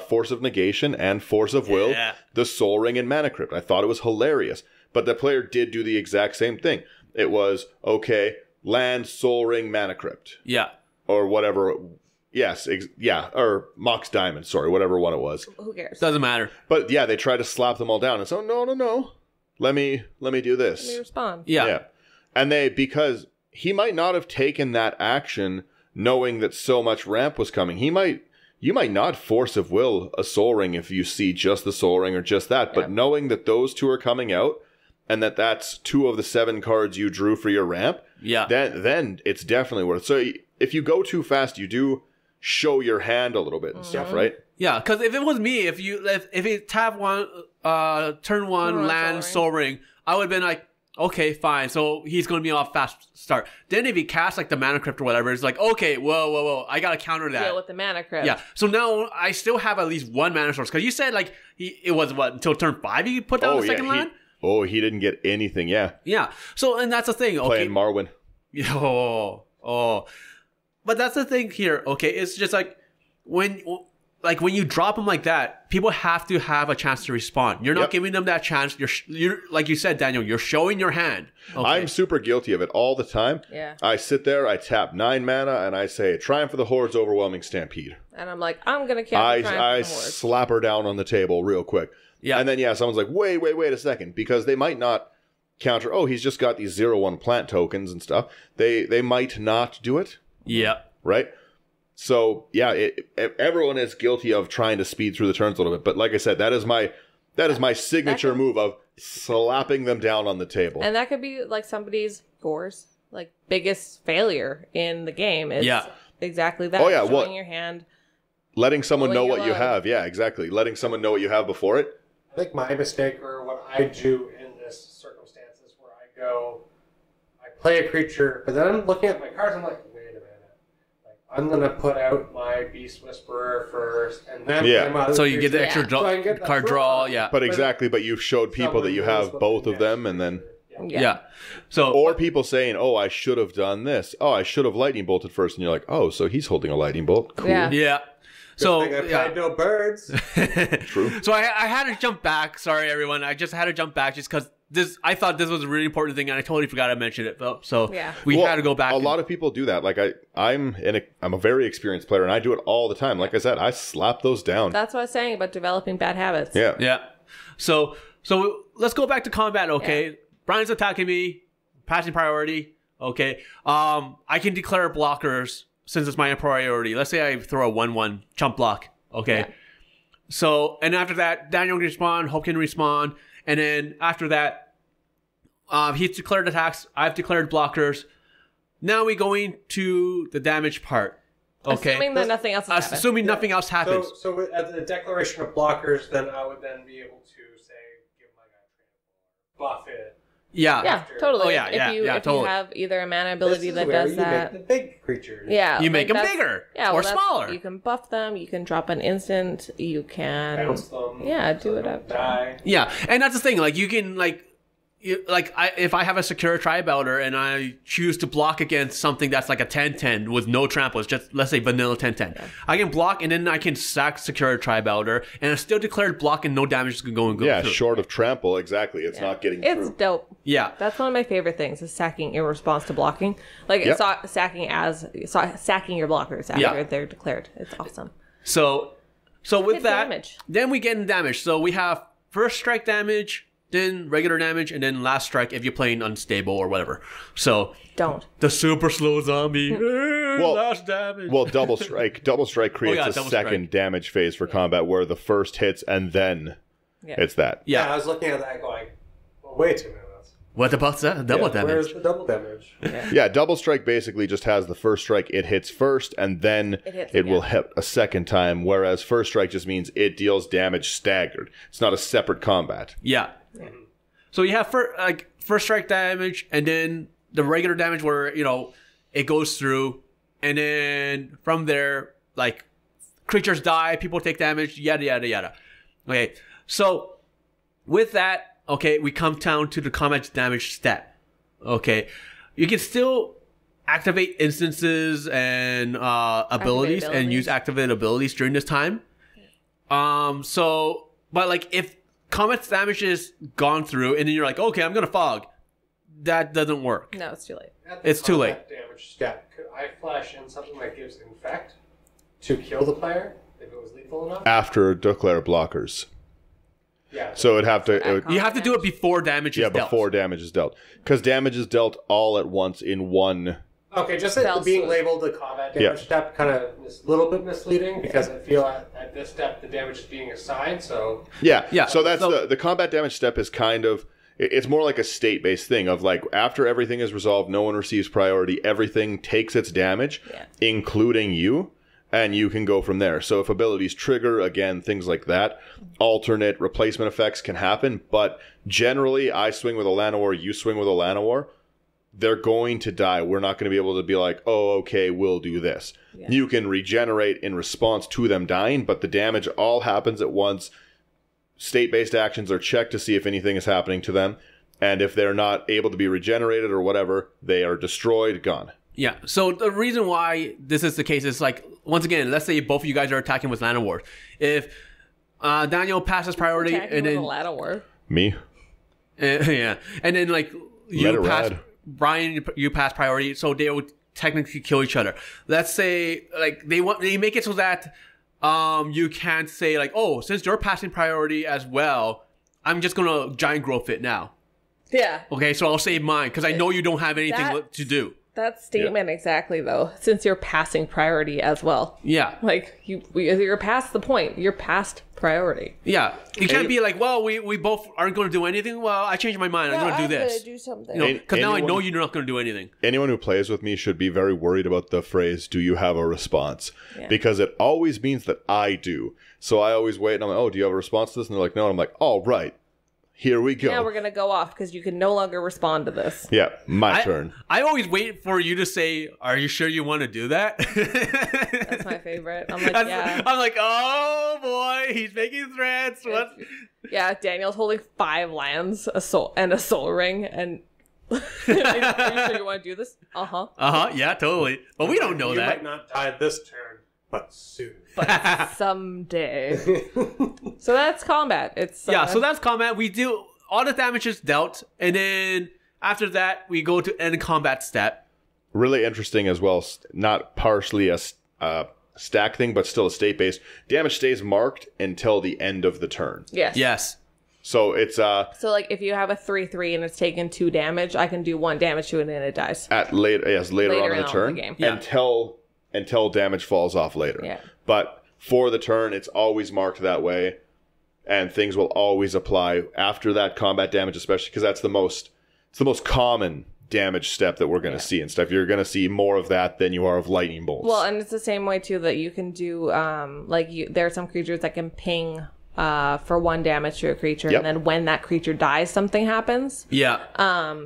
Force of Negation and Force of Will, Yeah. the Soul Ring and Mana Crypt. I thought it was hilarious, but the player did do the exact same thing. It was okay, land, Soul Ring, Mana Crypt, yeah. or whatever. Yes, or Mox Diamond. Sorry, whatever one it was. who cares? Doesn't matter. But yeah, they try to slap them all down, and so no. Let me do this. Let me respond. Yeah. And because he might not have taken that action knowing that so much ramp was coming. You might not Force of Will a Soul Ring if you see just the Soul Ring or just that, but knowing that those 2 are coming out and that's 2 of the 7 cards you drew for your ramp, Yeah. then it's definitely worth it. So if you go too fast, you do show your hand a little bit and stuff, right? Yeah, because if it was me, if it tap one, turn one, land, Soul Ring, I would have been like, okay, fine. So he's going to be off fast start. Then if he casts like the Mana Crypt or whatever, it's like, okay, whoa, I got to counter that. Deal with the Mana Crypt. Yeah. So now I still have at least 1 mana source because you said like it was until turn 5 you put down the second land. He didn't get anything. Yeah, Yeah. So and that's the thing. Okay. playing Marwyn. Oh. But that's the thing here. Okay, it's just like when you drop them like that, people have to have a chance to respond. You're not giving them that chance. You're like you said, Daniel. You're showing your hand. Okay. I'm super guilty of it all the time. Yeah. I sit there, I tap 9 mana, and I say, Triumph of the Horde's Overwhelming Stampede. And I'm like, I'm going to counter Triumph I of the Horde. slap her down on the table real quick. Yeah. And then, someone's like, wait a second. Because they might not counter, he's just got these 0/1 plant tokens and stuff. They might not do it, Yeah. right? So, everyone is guilty of trying to speed through the turns a little bit. But like I said, that is my signature move of slapping them down on the table. And that could be like somebody's like biggest failure in the game is exactly that. Oh, yeah, showing your hand. Letting someone know Pulling what you you up. have. Yeah, exactly. Letting someone know what you have before it. I think my mistake, or what I do in this circumstance, is where I play a creature, but then I'm looking at my cards, I'm like, wait a minute. Like, I'm going to put out my Beast Whisperer first, and then play my other So you get the creature. extra Yeah. So I can get that card draw. Yeah. But you've showed people that you Someone knows have what both the of them, next and then... creature- Yeah. So Or people saying, I should have done this. I should have lightning bolted first. And you're like, so he's holding a lightning bolt. Cool. Yeah. yeah. So I played no birds. True. So I had to jump back. Sorry, everyone. I just had to jump back just because I thought this was a really important thing, and I totally forgot to mention it. So we had to go back. A lot of people do that. Like I'm a very experienced player, and I do it all the time. Like I said, I slap those down. That's what I was saying about developing bad habits. Yeah. Yeah. So let's go back to combat. Okay. Yeah. Brian's attacking me. Passing priority. Okay. I can declare blockers since it's my priority, let's say I throw a 1/1 chump block. Okay. Yeah. So, and after that, Daniel can respawn, Hope can respawn. And then after that, he's declared attacks. I've declared blockers. Now we go into the damage part. Okay. Assuming that nothing else has happened. Assuming nothing else happens. So at the declaration of blockers, then I would then be able to say, give my guy trample, buff it. Yeah. Yeah, totally. Oh, yeah, if yeah, you yeah, if totally. you have either a mana ability This is that where does you that, make the big creatures. yeah, You make them that's- bigger yeah, or well, that's- smaller. You can buff them. You can drop an instant. You can Bounce them. Yeah, so do they it don't up. Die. Yeah, and that's the thing. Like you can if I have a secure Tri-Belter and I choose to block against something that's like a 10/10 with no trample, it's just let's say vanilla 10/10. I can block and then I can sack secure Tri-Belter and it's still declared block and no damage is going to go Yeah, through. short of trample, exactly. It's not getting It's through. dope. Yeah. That's one of my favorite things is sacking in response to blocking. Like Yep. sacking your blockers after Yeah. they're declared. It's awesome. So with Hit that, damage. then we get in damage. So we have first strike damage, then regular damage, and then last strike if you're playing unstable or whatever. So Don't. the super slow zombie, last damage. Well, double strike. Double strike creates yeah, a double second strike. damage phase for combat where the first hits and then Yeah. it's that. Yeah, yeah. I was looking at that going, well, wait a minute. What about that? Double damage. Where's the double damage? Yeah, double strike basically just has the first strike, it hits first, and then It hits it will again. hit a second time, whereas first strike just means it deals damage staggered. It's not a separate combat. Yeah. So you have first strike damage, and then the regular damage where it goes through, and then from there, like creatures die, people take damage, yada yada yada. Okay, so with that, okay, we come down to the combat damage stat. Okay, you can still activate instances and abilities and use activate abilities during this time. But like if combat damage is gone through and then you're like, okay, I'm gonna fog, that doesn't work. No, it's too late. At the It's too late. combat Damage stat. Could I flash in something that gives infect to kill the player if it was lethal enough? After declare blockers. Yeah. So it'd have to... You have to do it before damage is dealt. before damage is dealt. Because damage is dealt all at once in one... Okay, just that Spell being slow. labeled the combat damage Yeah. step kind of is a little bit misleading because I feel at this step the damage is being assigned. So Yeah, Yeah, so that's so- the combat damage step is kind of... It's more like a state-based thing of like after everything is resolved, no one receives priority, everything takes its damage, including you, and you can go from there. So if abilities trigger, again, things like that, alternate replacement effects can happen, but generally I swing with a Llanowar, you swing with a Llanowar, they're going to die. We're not going to be able to be like, oh, okay, we'll do this. Yeah. You can regenerate in response to them dying, but the damage all happens at once. State-based actions are checked to see if anything is happening to them. And if they're not able to be regenerated or whatever, they are destroyed, gone. Yeah. So the reason why this is the case is like, once again, let's say both of you guys are attacking with Llanowar. If Daniel passes priority Attacking and with then a ladder war. Me? yeah, and then like Let you it pass ride. Brian, you pass priority, so they would technically kill each other. Let's say like they make it so that you can't say like, oh, since you're passing priority as well, I'm just gonna giant growth it now. Yeah. Okay, so I'll save mine because I know you don't have anything That- to do. That statement exactly though, since you're passing priority as well. Yeah. Like you're past the point. You're past priority. Yeah, you can't be like, well, we both aren't going to do anything. Well, I changed my mind. I'm going to do this. do something. Because now I know Anyone- you're not going to do anything. Anyone who plays with me should be very worried about the phrase, do you have a response? Yeah. Because it always means that I do. So I always wait and I'm like, oh, do you have a response to this? And they're like, no. And I'm like, all right, here we go. Now we're gonna go off because you can no longer respond to this. Yeah, my turn. I always wait for you to say, "Are you sure you want to do that?" That's my favorite. I'm like, yeah, I'm like, oh boy, he's making threats. What? yeah. Daniel's holding 5 lands, a soul ring, and are you sure you want to do this? Uh huh. Yeah, totally. But we don't know you that. might not die this turn, but soon. But someday. So that's combat. It's Yeah, so that's combat. We do all the damage is dealt, and then after that, we go to end combat step. Really interesting as well. Not partially a stack thing, but still a state-based. Damage stays marked until the end of the turn. yes. Yes. So it's So like if you have a 3/3 and it's taken 2 damage, I can do 1 damage to it and it dies. at later on in the Later on in turn the game. Yeah. until damage falls off later. Yeah. But for the turn, it's always marked that way, and things will always apply after that combat damage, especially because that's the most common damage step that we're going to see and stuff. You're going to see more of that than you are of lightning bolts. Well, and it's the same way too that you can do there are some creatures that can ping for 1 damage to a creature, Yep. and then when that creature dies, something happens. Yeah.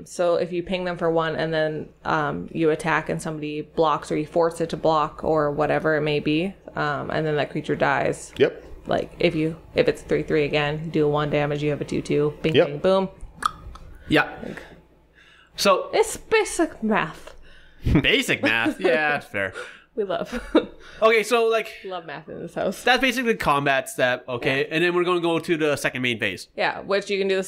So if you ping them for 1 and then you attack and somebody blocks, or you force it to block, or whatever it may be, and then that creature dies. Yep. Like if it's 3/3 again, do 1 damage, you have a 2/2, bing Yep. bing boom. Yeah. So It's basic math. basic math. Yeah, that's fair. We love Okay, so like love math in this house. that's basically the combat step. Okay, and then we're going to go to the second main phase. Yeah, which you can do the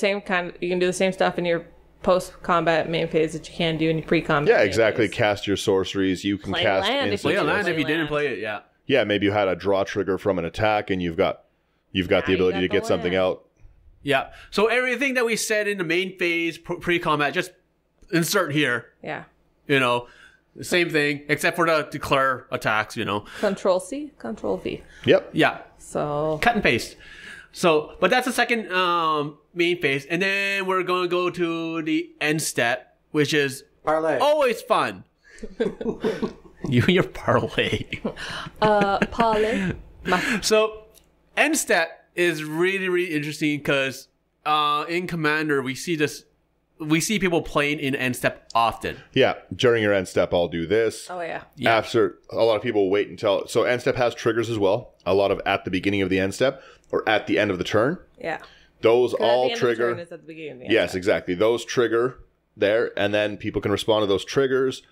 same stuff in your post-combat main phase that you can do in your pre-combat. Yeah, main exactly. phase. Cast your sorceries. You can Play cast land if you Play a instances. land if you didn't land. play it. Yeah. Yeah, maybe you had a draw trigger from an attack, and you've got the you ability got to the get something land. out. Yeah. So everything that we said in the main phase, pre-combat, just insert here. Yeah. You know, the same thing, except for the declare attacks. You know. Control C, Control V. Yep. Yeah. So Cut and paste. So, but that's the second main phase, and then we're going to go to the end step, which is Parlay. always fun. You and your parlay. parlay. So, end step is really, really interesting because in Commander we see people playing in end step often. Yeah. During your end step, I'll do this. Oh yeah. Yeah. After a lot of people wait until end step has triggers as well. A lot of at the beginning of the end step or at the end of the turn. Yeah. Those At the all end of the trigger. turn is at the beginning of the Yes, end. exactly. Those trigger there, and then people can respond to those triggers,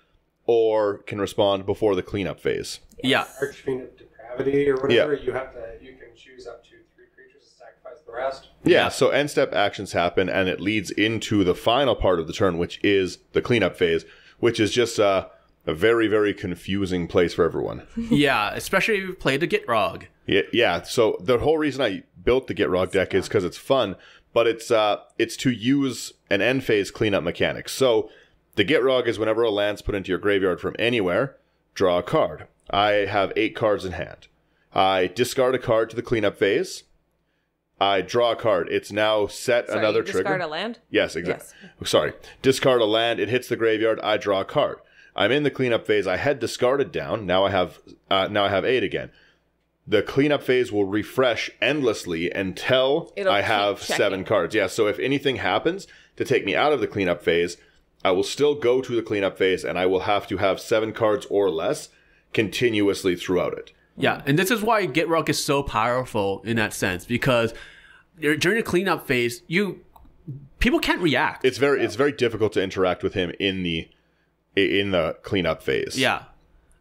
or can respond before the cleanup phase. Yeah. Archfiend of Depravity or whatever, you can choose up to 3 creatures to sacrifice the rest. Yeah, so end step actions happen, and it leads into the final part of the turn, which is the cleanup phase, which is just a very, very confusing place for everyone. Yeah, especially if you play the Gitrog. Yeah. So the whole reason I built the Gitrog deck is because it's fun, but it's to use an end phase cleanup mechanic. So the Gitrog is whenever a land's put into your graveyard from anywhere, draw a card. I have 8 cards in hand. I discard a card to the cleanup phase. I draw a card. It's now set Sorry, another you trigger. discard a land? Yes, exactly. Sorry. Discard a land. It hits the graveyard. I draw a card. I'm in the cleanup phase. I had discarded down. Now I have 8 again. The cleanup phase will refresh endlessly until It'll I keep have checking. 7 cards. Yeah, so if anything happens to take me out of the cleanup phase, I will still go to the cleanup phase, and I will have to have 7 cards or less continuously throughout it. Yeah, and this is why Gitrog is so powerful in that sense, because during the cleanup phase, people can't react. It's very difficult to interact with him in the cleanup phase. Yeah.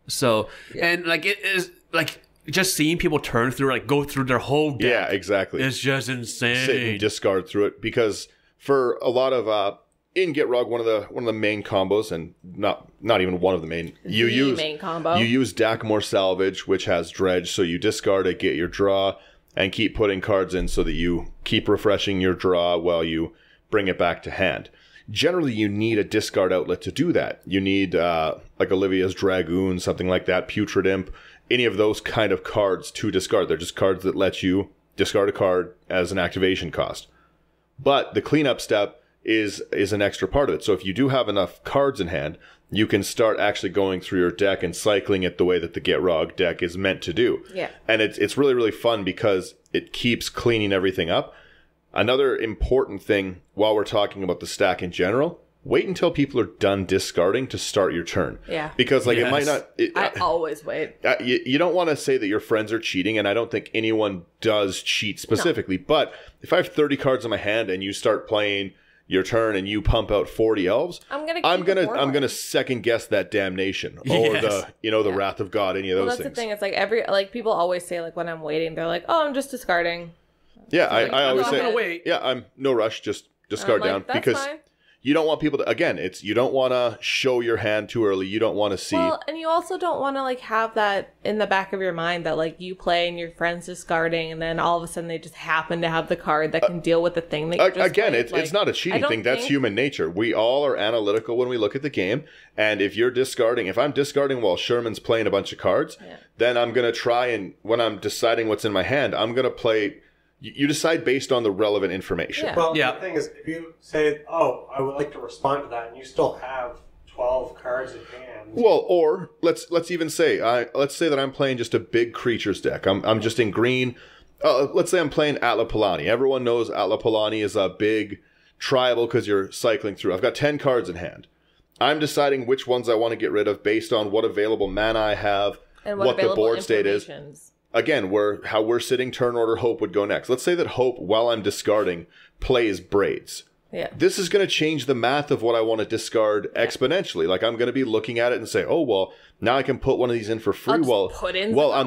So, and like it is like just seeing people turn through, like go through their whole deck. Yeah, exactly. It's just insane. Sit and discard through it, because for a lot of in Gitrog, one of the main combos, and not even one of the main, main combo. You use Dakmor Salvage, which has dredge, so you discard it, get your draw, and keep putting cards in so that you keep refreshing your draw while you bring it back to hand. Generally, you need a discard outlet to do that. You need like Olivia's Dragoon, something like that, Putrid Imp, any of those kind of cards to discard. They're just cards that let you discard a card as an activation cost. But the cleanup step is an extra part of it. So if you do have enough cards in hand, you can start actually going through your deck and cycling it the way that the Gitrog deck is meant to do. Yeah. And it's really, really fun because it keeps cleaning everything up. Another important thing while we're talking about the stack in general, wait until people are done discarding to start your turn. Yeah. Because like Yes. it might not... I always wait. You don't want to say that your friends are cheating, and I don't think anyone does cheat specifically. But if I have 30 cards in my hand and you start playing your turn and you pump out 40 elves, I'm gonna I'm gonna second guess that damnation or Yes. the wrath of God, any of Well, those that's the things. thing. It's like people always say, like, when I'm waiting, they're like, "Oh, I'm just discarding." Yeah, like, I I'm always not say, gonna wait. yeah, I'm no rush, just And I'm discard like, down That's because fine. you don't want people to, again, it's, you don't want to show your hand too early. You don't want to see. Well, and you also don't want to like have that in the back of your mind that like you play and your friend's discarding, and then all of a sudden they just happen to have the card that can deal with the thing that you just again, played. it's not a cheating thing. That's human nature. We all are analytical when we look at the game. And if you're discarding, if I'm discarding while Sherman's playing a bunch of cards, then I'm going to try and when I'm deciding what's in my hand, I'm going to play. You decide based on the relevant information. Yeah. Well, the thing is, if you say, "Oh, I would like to respond to that," and you still have 12 cards in hand. Well, or let's even say let's say that I'm playing just a big creatures deck. I'm just in green. Let's say I'm playing Atlapalani. Everyone knows Atlapalani is a big tribal because you're cycling through. I've got 10 cards in hand. I'm deciding which ones I want to get rid of based on what available mana I have, and what the board state is. information's. Again, how we're sitting turn order, Hope would go next. Let's say that Hope, while I'm discarding, plays Braids. Yeah. This is going to change the math of what I want to discard exponentially. Like, I'm going to be looking at it and say, oh, well, now I can put one of these in for free. I'm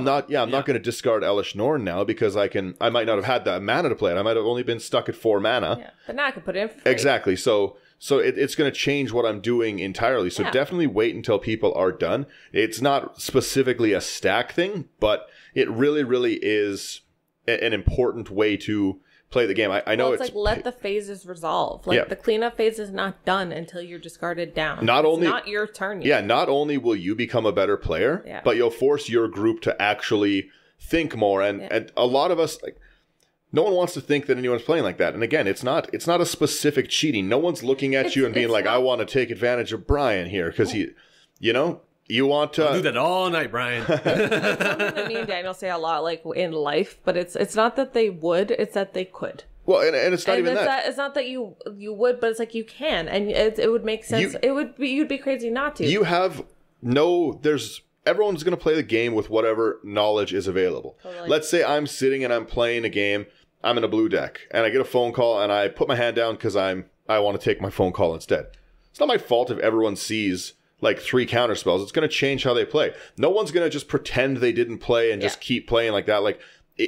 not going to discard Elish Norn now because I might not have had that mana to play it. I might have only been stuck at 4 mana. Yeah. But now I can put it in for free. Exactly. So it's going to change what I'm doing entirely. So definitely wait until people are done. It's not specifically a stack thing, but it really, really is an important way to play the game. I know it's like let the phases resolve. Like the cleanup phase is not done until you're discarded down. It's not your turn yet. Yeah, not only will you become a better player, but you'll force your group to actually think more. And a lot of us, like, no one wants to think that anyone's playing like that. And again, it's not a specific cheating. No one's looking at you and being like, I want to take advantage of Brian here because you want to... I'll do that all night, Brian. It's something that me and Daniel say a lot, like in life, but it's not that they would, it's that they could. Well, and it's not even that. It's not that you would, but it's like you can, and it would make sense. You'd be crazy not to. You have everyone's going to play the game with whatever knowledge is available. Totally. Let's say I'm sitting and I'm playing a game. I'm in a blue deck, and I get a phone call, and I put my hand down because I want to take my phone call instead. It's not my fault if everyone sees like 3 counter spells. It's going to change how they play. No one's going to just pretend they didn't play and just keep playing like that. Like,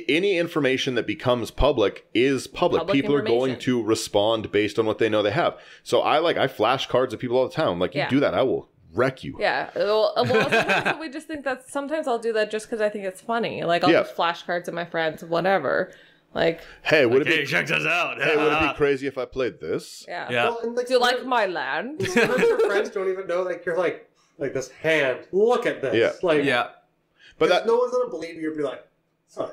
any information that becomes public is public. People are going to respond based on what they know they have. So I flash cards at people all the time. I'm like, you do that, I will wreck you. Yeah. Well sometimes we just think that sometimes I'll do that just because I think it's funny. Like, I'll just flash cards at my friends, whatever. Like, hey, would it be check this out? Hey, would it be crazy if I played this? Yeah. Well, and do you like my land? Sometimes your friends don't even know, like, you're like this hand. Look at this. Yeah. Like, but no one's gonna believe you. You'll be like, it's not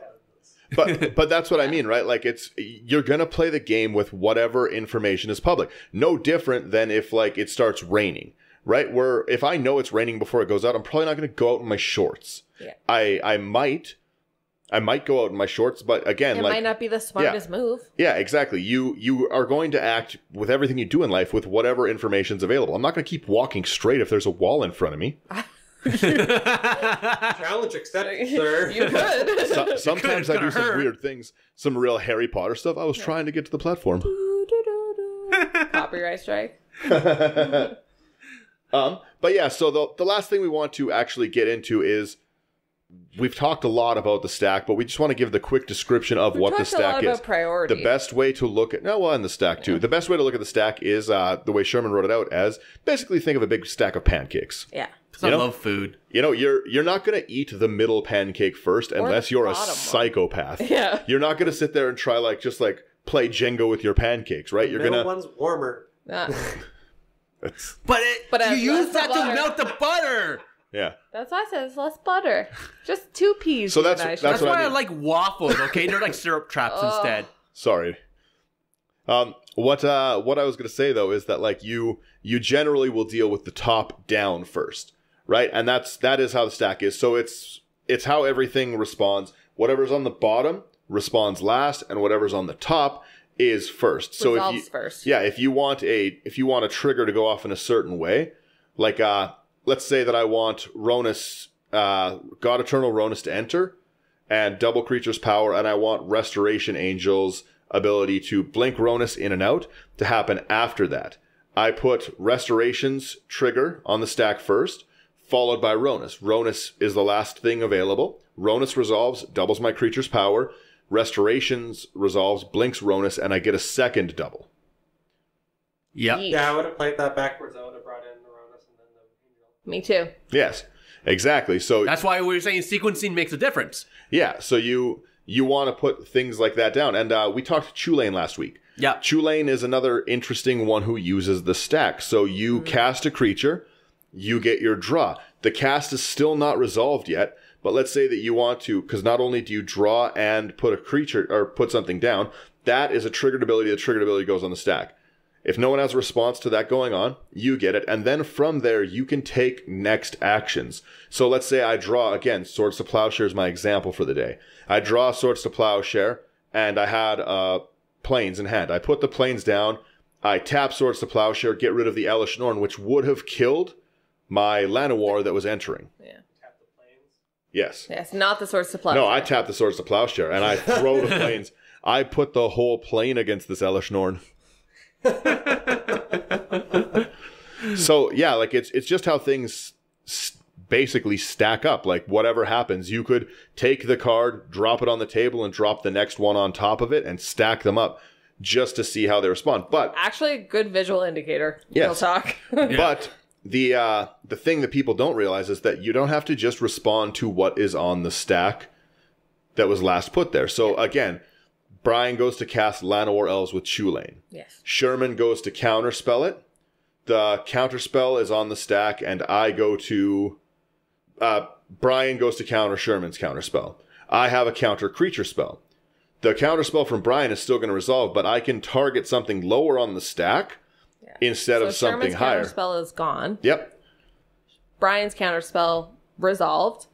this. But that's what I mean, right? Like, you're gonna play the game with whatever information is public. No different than if like it starts raining, right? Where if I know it's raining before it goes out, I'm probably not gonna go out in my shorts. Yeah. I might go out in my shorts, but again, it might not be the smartest move. Yeah, exactly. You are going to act with everything you do in life with whatever information's available. I'm not going to keep walking straight if there's a wall in front of me. Challenge accepted, sir. You could. Sometimes I do some weird things, some real Harry Potter stuff. I was trying to get to the platform. Copyright strike. But yeah, so the last thing we want to actually get into is, we've talked a lot about the stack, but we just want to give the quick description of what the stack is. Priority. The best way to look at and the stack too. The best way to look at the stack is the way Sherman wrote it out as basically think of a big stack of pancakes. Yeah. Because I love food. You're not going to eat the middle pancake first unless you're a psychopath. Yeah. You're not going to sit there and try just play Jenga with your pancakes, right? The middle one's warmer. But you use that to melt the butter. Yeah. That's why I said it's less butter. Just 2 peas. So that's why what I I mean. like waffles, okay? They're like syrup traps instead. Sorry. What I was going to say though is that like you generally will deal with the top down first, right? And that is how the stack is. So it's how everything responds. Whatever's on the bottom responds last, and whatever's on the top is first. So first. if you want a trigger to go off in a certain way, like let's say that I want Ronus, God Eternal Ronus to enter, and double creature's power, and I want Restoration Angel's ability to blink Ronus in and out to happen after that. I put Restoration's trigger on the stack first, followed by Ronus. Ronus is the last thing available. Ronus resolves, doubles my creature's power. Restorations resolves, blinks Ronus, and I get a second double. Yep. Yeesh. Yeah, I would have played that backwards. I would have brought in Neuronus and then the Angel. Me too. Yes, exactly. So That's why we were saying sequencing makes a difference. yeah, so you want to put things like that down. And we talked Chulane last week. Yeah. Chulane is another interesting one who uses the stack. So you cast a creature, you get your draw. The cast is still not resolved yet, but let's say that you want to, because not only do you draw and put a creature or put something down, that is a triggered ability. The triggered ability goes on the stack. If no one has a response to that going on, you get it. And then from there, you can take next actions. So let's say I draw, again, Swords to Plowshare is my example for the day. I draw Swords to Plowshare, and I had planes in hand. I put the planes down, I tap Swords to Plowshare, get rid of the Elesh Norn, which would have killed my Llanowar that was entering. Yeah. Tap the planes. Yes. Yes, not the Swords to Plowshare. No, I tap the Swords to Plowshare, and I throw the planes. I put the whole plane against this Elesh Norn. So yeah, like it's just how things basically stack up. Like whatever happens, you could take the card, drop it on the table, and drop the next one on top of it, and stack them up just to see how they respond. But Actually, a good visual indicator. Yes. Real talk. but the thing that people don't realize is that you don't have to just respond to what is on the stack that was last put there. So again, Brian goes to cast Llanowar Elves with Chulane. Yes. Sherman goes to counterspell it. The counterspell is on the stack, and I go to... Brian goes to counter Sherman's counterspell. I have a counter creature spell. The counterspell from Brian is still going to resolve, but I can target something lower on the stack instead of something higher. Sherman's counterspell is gone. Yep. Brian's counterspell resolved.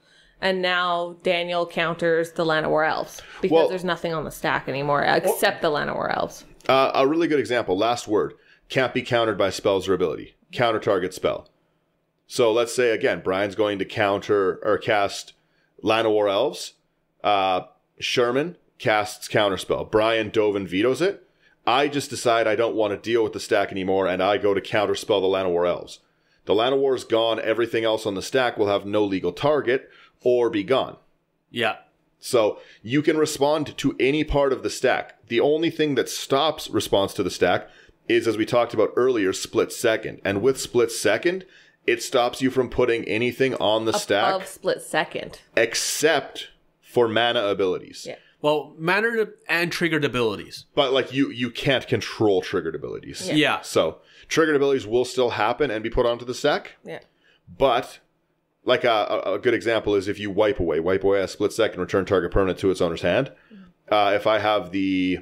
And now Daniel counters the Llanowar Elves. Because Well- there's nothing on the stack anymore except the Llanowar Elves. A really good example, last word, can't be countered by spells or ability. Counter target spell. So let's say, again, Brian's going to counter or cast Llanowar Elves. Sherman casts counterspell. Brian Dovin vetoes it. I just decide I don't want to deal with the stack anymore, and I go to counterspell the Llanowar Elves. The Llanowar's gone. Everything else on the stack will have no legal target or be gone. Yeah. So you can respond to any part of the stack. The only thing that stops response to the stack is, as we talked about earlier, split second. And with split second, it stops you from putting anything on the stack Above split second. except for mana abilities. Yeah. Well, mannered and triggered abilities. But like you can't control triggered abilities. Yeah. So triggered abilities will still happen and be put onto the stack. Yeah. But like a good example is if you wipe away a split second, return target permanent to its owner's hand. If I have the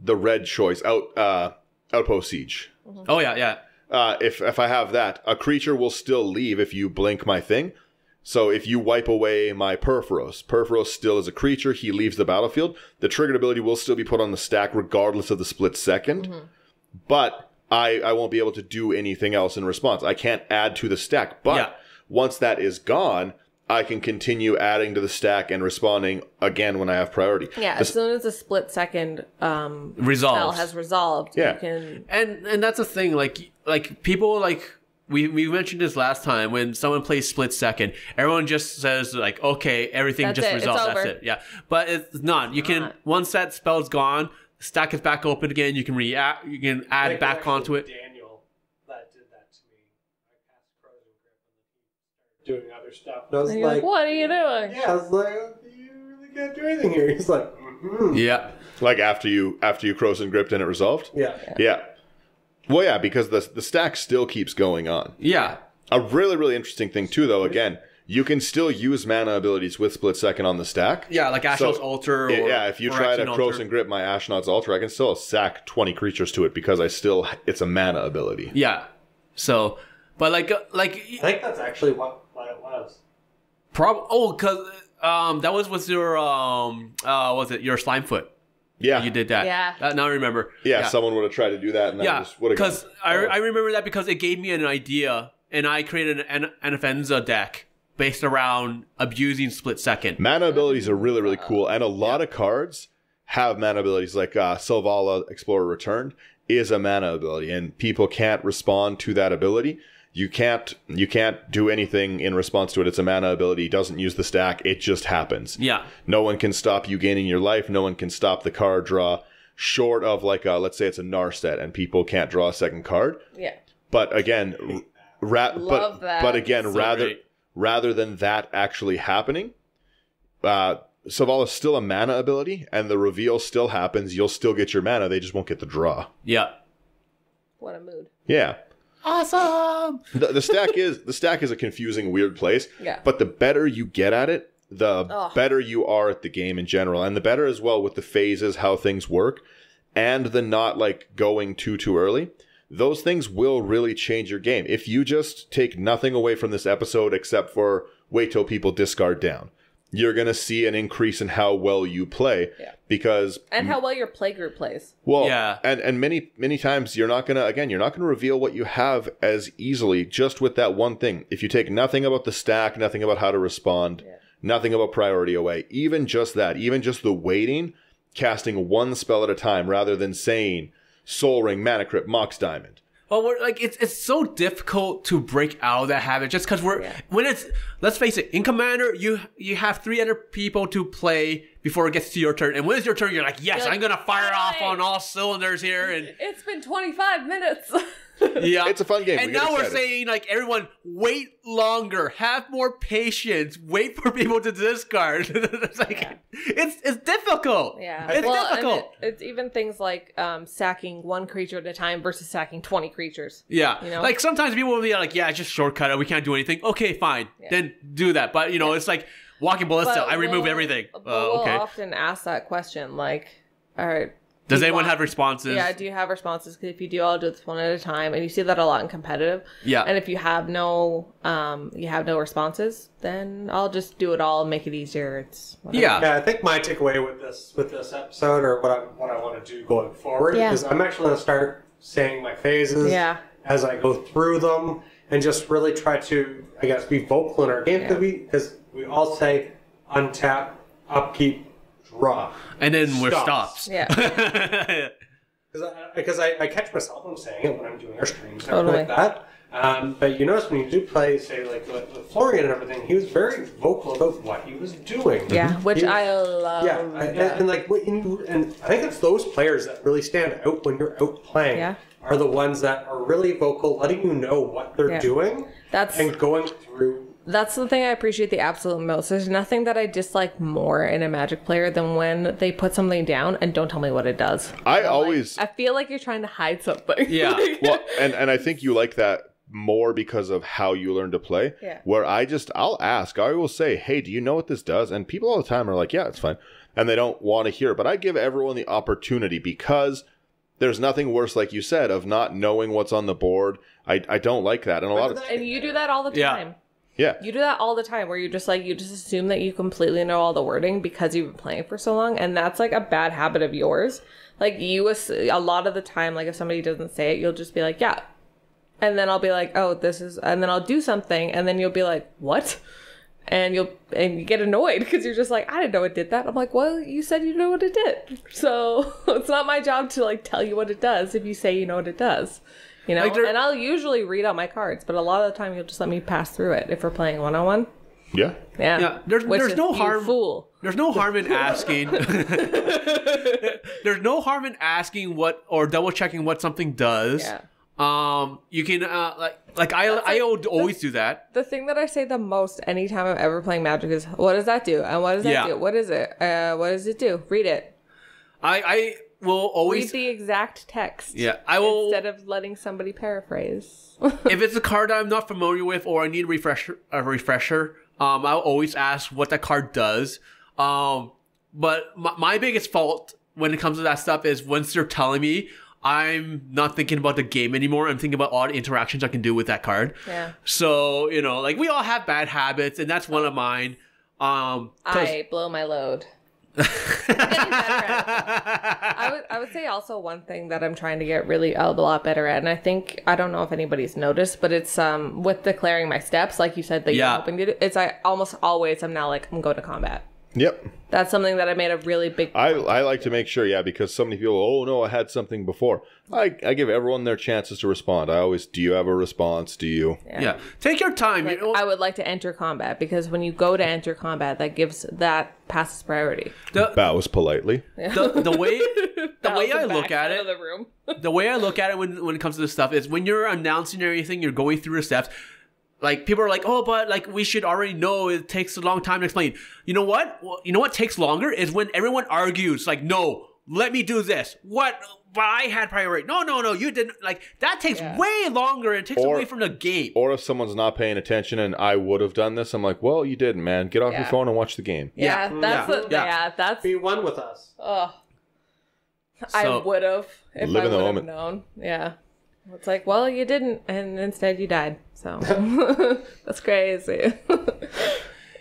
red choice outpost siege. Oh, yeah, yeah. If I have that, a creature will still leave if you blink my thing. So if you wipe away my Purphoros still is a creature, he leaves the battlefield. The triggered ability will still be put on the stack regardless of the split second. But I won't be able to do anything else in response. I can't add to the stack. But once that is gone, I can continue adding to the stack and responding again when I have priority. Yeah, as soon as the split second spell Resolves. has resolved, Yeah. you can... And that's the thing, like people like we mentioned this last time, when someone plays split second, everyone just says like, okay, everything That's just it, it's resolves. That's over. it. Yeah. But it's not. You can once that spell's gone, the stack is back open again, you can you can I add think back actually onto it. Daniel that did that to me. I cast Frozen Grip and he started doing other stuff. And I was And you're like, like, what are you doing? yeah, I was like, you really can't do anything here. He's like, Yeah. Like after you Croson gripped and it resolved? yeah. Yeah. Well, yeah, because the stack still keeps going on. Yeah. A really, really interesting thing, too, though, again, you can still use mana abilities with split second on the stack. Yeah, like Ashnod's Altar. Or Yeah, if you try to Phyrexian Croson Altar. grip my Ashnod's Altar, I can still sack 20 creatures to it because it's a mana ability. Yeah. So, but like I think that's actually what it was. because that was with your was it your Slimefoot? Yeah. You did that. Yeah. Now I remember. Yeah, someone would have tried to do that and that Yeah, just would have because I remember that because it gave me an idea, and I created an Anafenza deck based around abusing split second. Mana abilities are really, really cool, and a lot of cards have mana abilities, like Selvala Explorer Returned is a mana ability, and people can't respond to that ability. You can't do anything in response to it. It's a mana ability. It doesn't use the stack. It just happens. Yeah. No one can stop you gaining your life. No one can stop the card draw. short of like let's say it's a Narset and people can't draw a second card. Yeah. But again, Love that. but again, So rather great. rather than that actually happening, Selvala is still a mana ability, and the reveal still happens. You'll still get your mana. They just won't get the draw. Yeah. What a mood. Yeah. Awesome. The stack is a confusing, weird place. Yeah. But the better you get at it, the Oh. better you are at the game in general, and the better as well with the phases, how things work, and the not like going too early. Those things will really change your game. If you just take nothing away from this episode except for wait till people discard down, you're going to see an increase in how well you play. Yeah. Because And how well your playgroup plays. well, Yeah. and many times you're not gonna reveal what you have as easily just with that one thing. If you take nothing about the stack, nothing about how to respond, nothing about priority away, even just the waiting, casting one spell at a time rather than saying Soul Ring, Mana Crypt, Mox Diamond. Well, we're like it's so difficult to break out of that habit just because when it's, let's face it, in Commander you have 3 other people to play before it gets to your turn, and when it's your turn you're like, yes, I'm gonna fire off on all cylinders here, and It's been 25 minutes. yeah, It's a fun game. And We get now we're excited. saying like, everyone, wait longer, have more patience, wait for people to discard. It's like it's difficult. Yeah. It's and difficult. it's even things like sacking one creature at a time versus sacking 20 creatures. Yeah. You know? Like sometimes people will be like, yeah, just shortcut it. We can't do anything. Okay, fine. Then do that. But, it's like walking ballista. I remove everything. But we'll Okay. often ask that question, like, all right. Does do you anyone want- have responses? Yeah, do you have responses? Because if you do, I'll do this one at a time. And you see that a lot in competitive. Yeah. And if you have no responses, then I'll just do it all and make it easier. It's whatever. Yeah. Yeah, I think my takeaway with this episode, or what I want to do going forward, Yeah. is I'm actually going to start saying my phases Yeah. as I go through them, and just really try to, I guess, be vocal in our game, because we all say untap, upkeep, draw. And then we're Stops. stops. Yeah. Because I catch myself on saying it when I'm doing our streams and Totally. everything like that. But you notice when you do play, say, like with Florian and everything, he was very vocal about what he was doing. Yeah, which He- I love. Yeah, and like, and I think it's those players that really stand out when you're out playing. Yeah. Are the ones that are really vocal, letting you know what they're Yeah. doing, That's and going through. That's the thing I appreciate the absolute most. There's nothing that I dislike more in a Magic player than when they put something down and don't tell me what it does. I feel like you're trying to hide something. Yeah. Well, and I think you like that more because of how you learn to play. Yeah. Where I'll ask, I will say, hey, do you know what this does? And people all the time are like, yeah, it's fine. And they don't want to hear it. But I give everyone the opportunity, because there's nothing worse, like you said, of not knowing what's on the board. I don't like that. And a lot of, And you do that all the Yeah. time. yeah. You do that all the time where you just assume that you completely know all the wording because you've been playing for so long, and that's like a bad habit of yours. Like a lot of the time, like if somebody doesn't say it, you'll just be like, yeah. And then I'll be like, oh, this is, and then I'll do something, and then you'll be like, what? And you get annoyed because you're just like, I didn't know it did that. I'm like, well, you said you know what it did. So it's not my job to like tell you what it does if you say you know what it does. You know, Like there- and I'll usually read out my cards, but a lot of the time you'll just let me pass through it if we're playing one-on-one. Yeah. Yeah. Yeah, there's no you harm- Fool. There's no harm in asking. There's no harm in asking what, or double checking what something does. Yeah. You can I always do that. The thing that I say the most anytime I'm ever playing Magic is, what does that do? And what does that Yeah. do? What is it? What does it do? Read it. I will Read always. the exact text. Yeah, I will. Instead of letting somebody paraphrase. If it's a card that I'm not familiar with or I need a refresher, I'll always ask what that card does. But my biggest fault when it comes to that stuff is once they're telling me, I'm not thinking about the game anymore. I'm thinking about all the interactions I can do with that card. Yeah. So, like we all have bad habits, and that's one of mine. I blow my load. I'm getting better at it. I would say also one thing that I'm trying to get really a lot better at, and I don't know if anybody's noticed, but it's with declaring my steps, like you said that you're Yeah. hoping to do. It's almost always I'm now like, I'm going to combat. Yep. That's something that I made a really big. I like to make sure, because so many people, oh no, I had something before. I give everyone their chances to respond. I always, do you have a response? Do you? Yeah. Take your time. Like, you know? I would like to enter combat because when you go to enter combat, that passes priority. Bows politely. The way I look Back at out it, of the room. the way I look at it when it comes to this stuff is when you're announcing everything, you're going through the steps. Like, people are like, oh, but like we should already know it takes a long time to explain. You know what? Well, you know what takes longer is when everyone argues. Like, no, let me do this. What? But I had priority. No, you didn't. Like, that takes way longer. It takes away from the game. Or if someone's not paying attention and I would have done this, I'm like, well, you didn't, man. Get off your phone and watch the game. That's Be one with us. Oh, I would have if Live I in the would have moment. known. Yeah, it's like, well, you didn't, and instead you died. So that's crazy.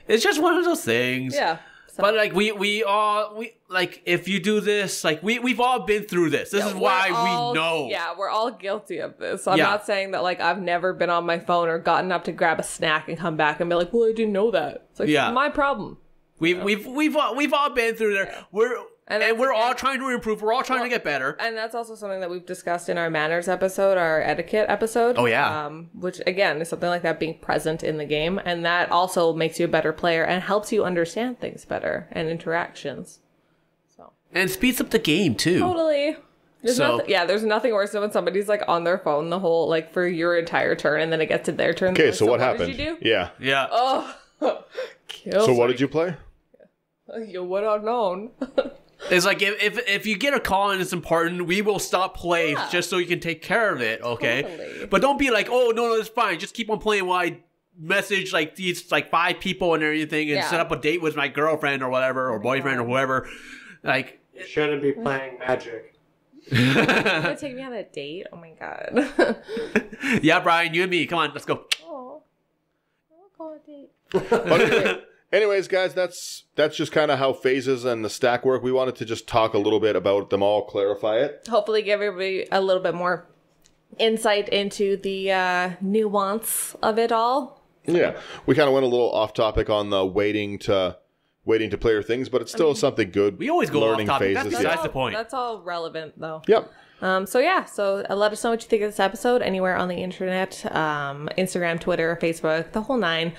It's just one of those things. Yeah. So. But like we all like, if you do this, like we've all been through this. This is why we know. Yeah, we're all guilty of this. So I'm Yeah. not saying that like I've never been on my phone or gotten up to grab a snack and come back and be like, well, I didn't know that. It's like, my problem. We've all been through there. Yeah. And we're all trying to improve. We're all trying to get better. And that's also something that we've discussed in our manners episode, our etiquette episode. Oh, yeah. Which, again, is something like that being present in the game. And that also makes you a better player and helps you understand things better and interactions. And speeds up the game, too. Totally. There's nothing worse than when somebody's like on their phone the whole, like, for your entire turn, and then it gets to their turn. Okay, like, so what happened? Did you do? Yeah. Yeah. Oh. So what did you play? You would have known. It's like, if you get a call and it's important, we will stop playing just so you can take care of it, okay? Totally. But don't be like, oh, no, it's fine. Just keep on playing while I message like these like 5 people and everything and set up a date with my girlfriend or whatever, or boyfriend or whoever. Like, You shouldn't be playing Magic. You're gonna take me on a date? Oh my god. yeah, Brian, you and me. Come on, let's go. Oh, I'll go on a date. Anyways, guys, that's just kind of how phases and the stack work. We wanted to just talk a little bit about them all, clarify it. Hopefully give everybody a little bit more insight into the nuance of it all. Yeah, we kind of went a little off topic on the waiting to player things, but it's still something good. We always go off topic. That's Yeah. the point. That's all relevant, though. Yep. So let us know what you think of this episode anywhere on the internet, Instagram, Twitter, Facebook, the whole 9.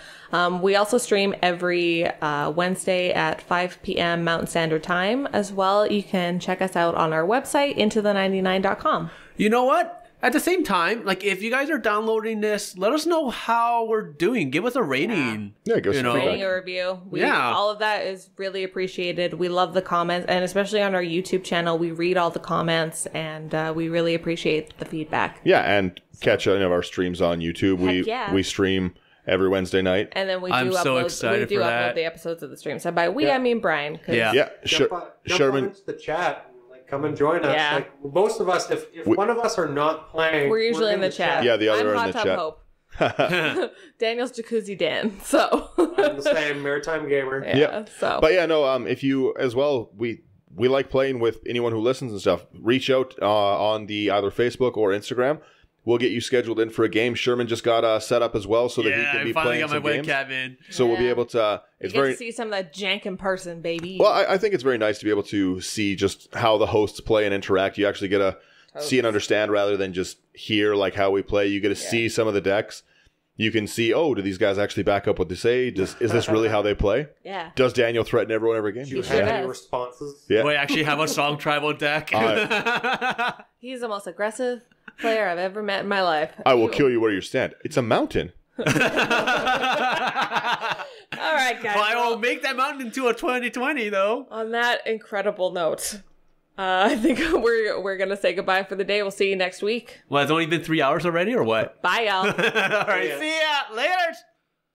We also stream every Wednesday at 5 p.m. Mountain Standard Time. As well, you can check us out on our website, intothe99.com. You know what? At the same time, like, if you guys are downloading this, let us know how we're doing. Give us a rating. Yeah, give us a Rating a review. All of that is really appreciated. We love the comments, and especially on our YouTube channel, we read all the comments, and we really appreciate the feedback. Yeah, and catch any of our streams on YouTube. We stream every Wednesday night. And then we do I'm so excited for that. the episodes of the stream. So by we, I mean Brian. Yeah, Jump on Sherman. into the chat. Come and join us. Yeah. Like, most of us, if one of us are not playing, We're usually in the chat. Yeah, the other I'm in the Hot Tub chat. Hope. Daniel's Jacuzzi Dan. So I'm the same Maritime Gamer. Yeah. So, But yeah, no. If you as well, we like playing with anyone who listens and stuff. Reach out on the either Facebook or Instagram. We'll get you scheduled in for a game. Sherman just got set up as well, so that he can be playing some games. Webcam in. So we'll be able to. you get to see some of that jank in person, baby. Well, I think it's very nice to be able to see just how the hosts play and interact. You actually get to see and understand rather than just hear like how we play. You get to see some of the decks. You can see, do these guys actually back up what they say? Is this really how they play? Yeah. Does Daniel threaten everyone every game? Do you sure have any does. responses? Yeah. Do I actually have a song tribal deck? He's the most aggressive player I've ever met in my life. I will kill you where you stand. It's a mountain. All right, guys. Well, I will make that mountain into a 2020, though. On that incredible note, I think we're gonna say goodbye for the day. We'll see you next week. Well, it's only been 3 hours already, or what? Bye, y'all. All right, see ya. Later.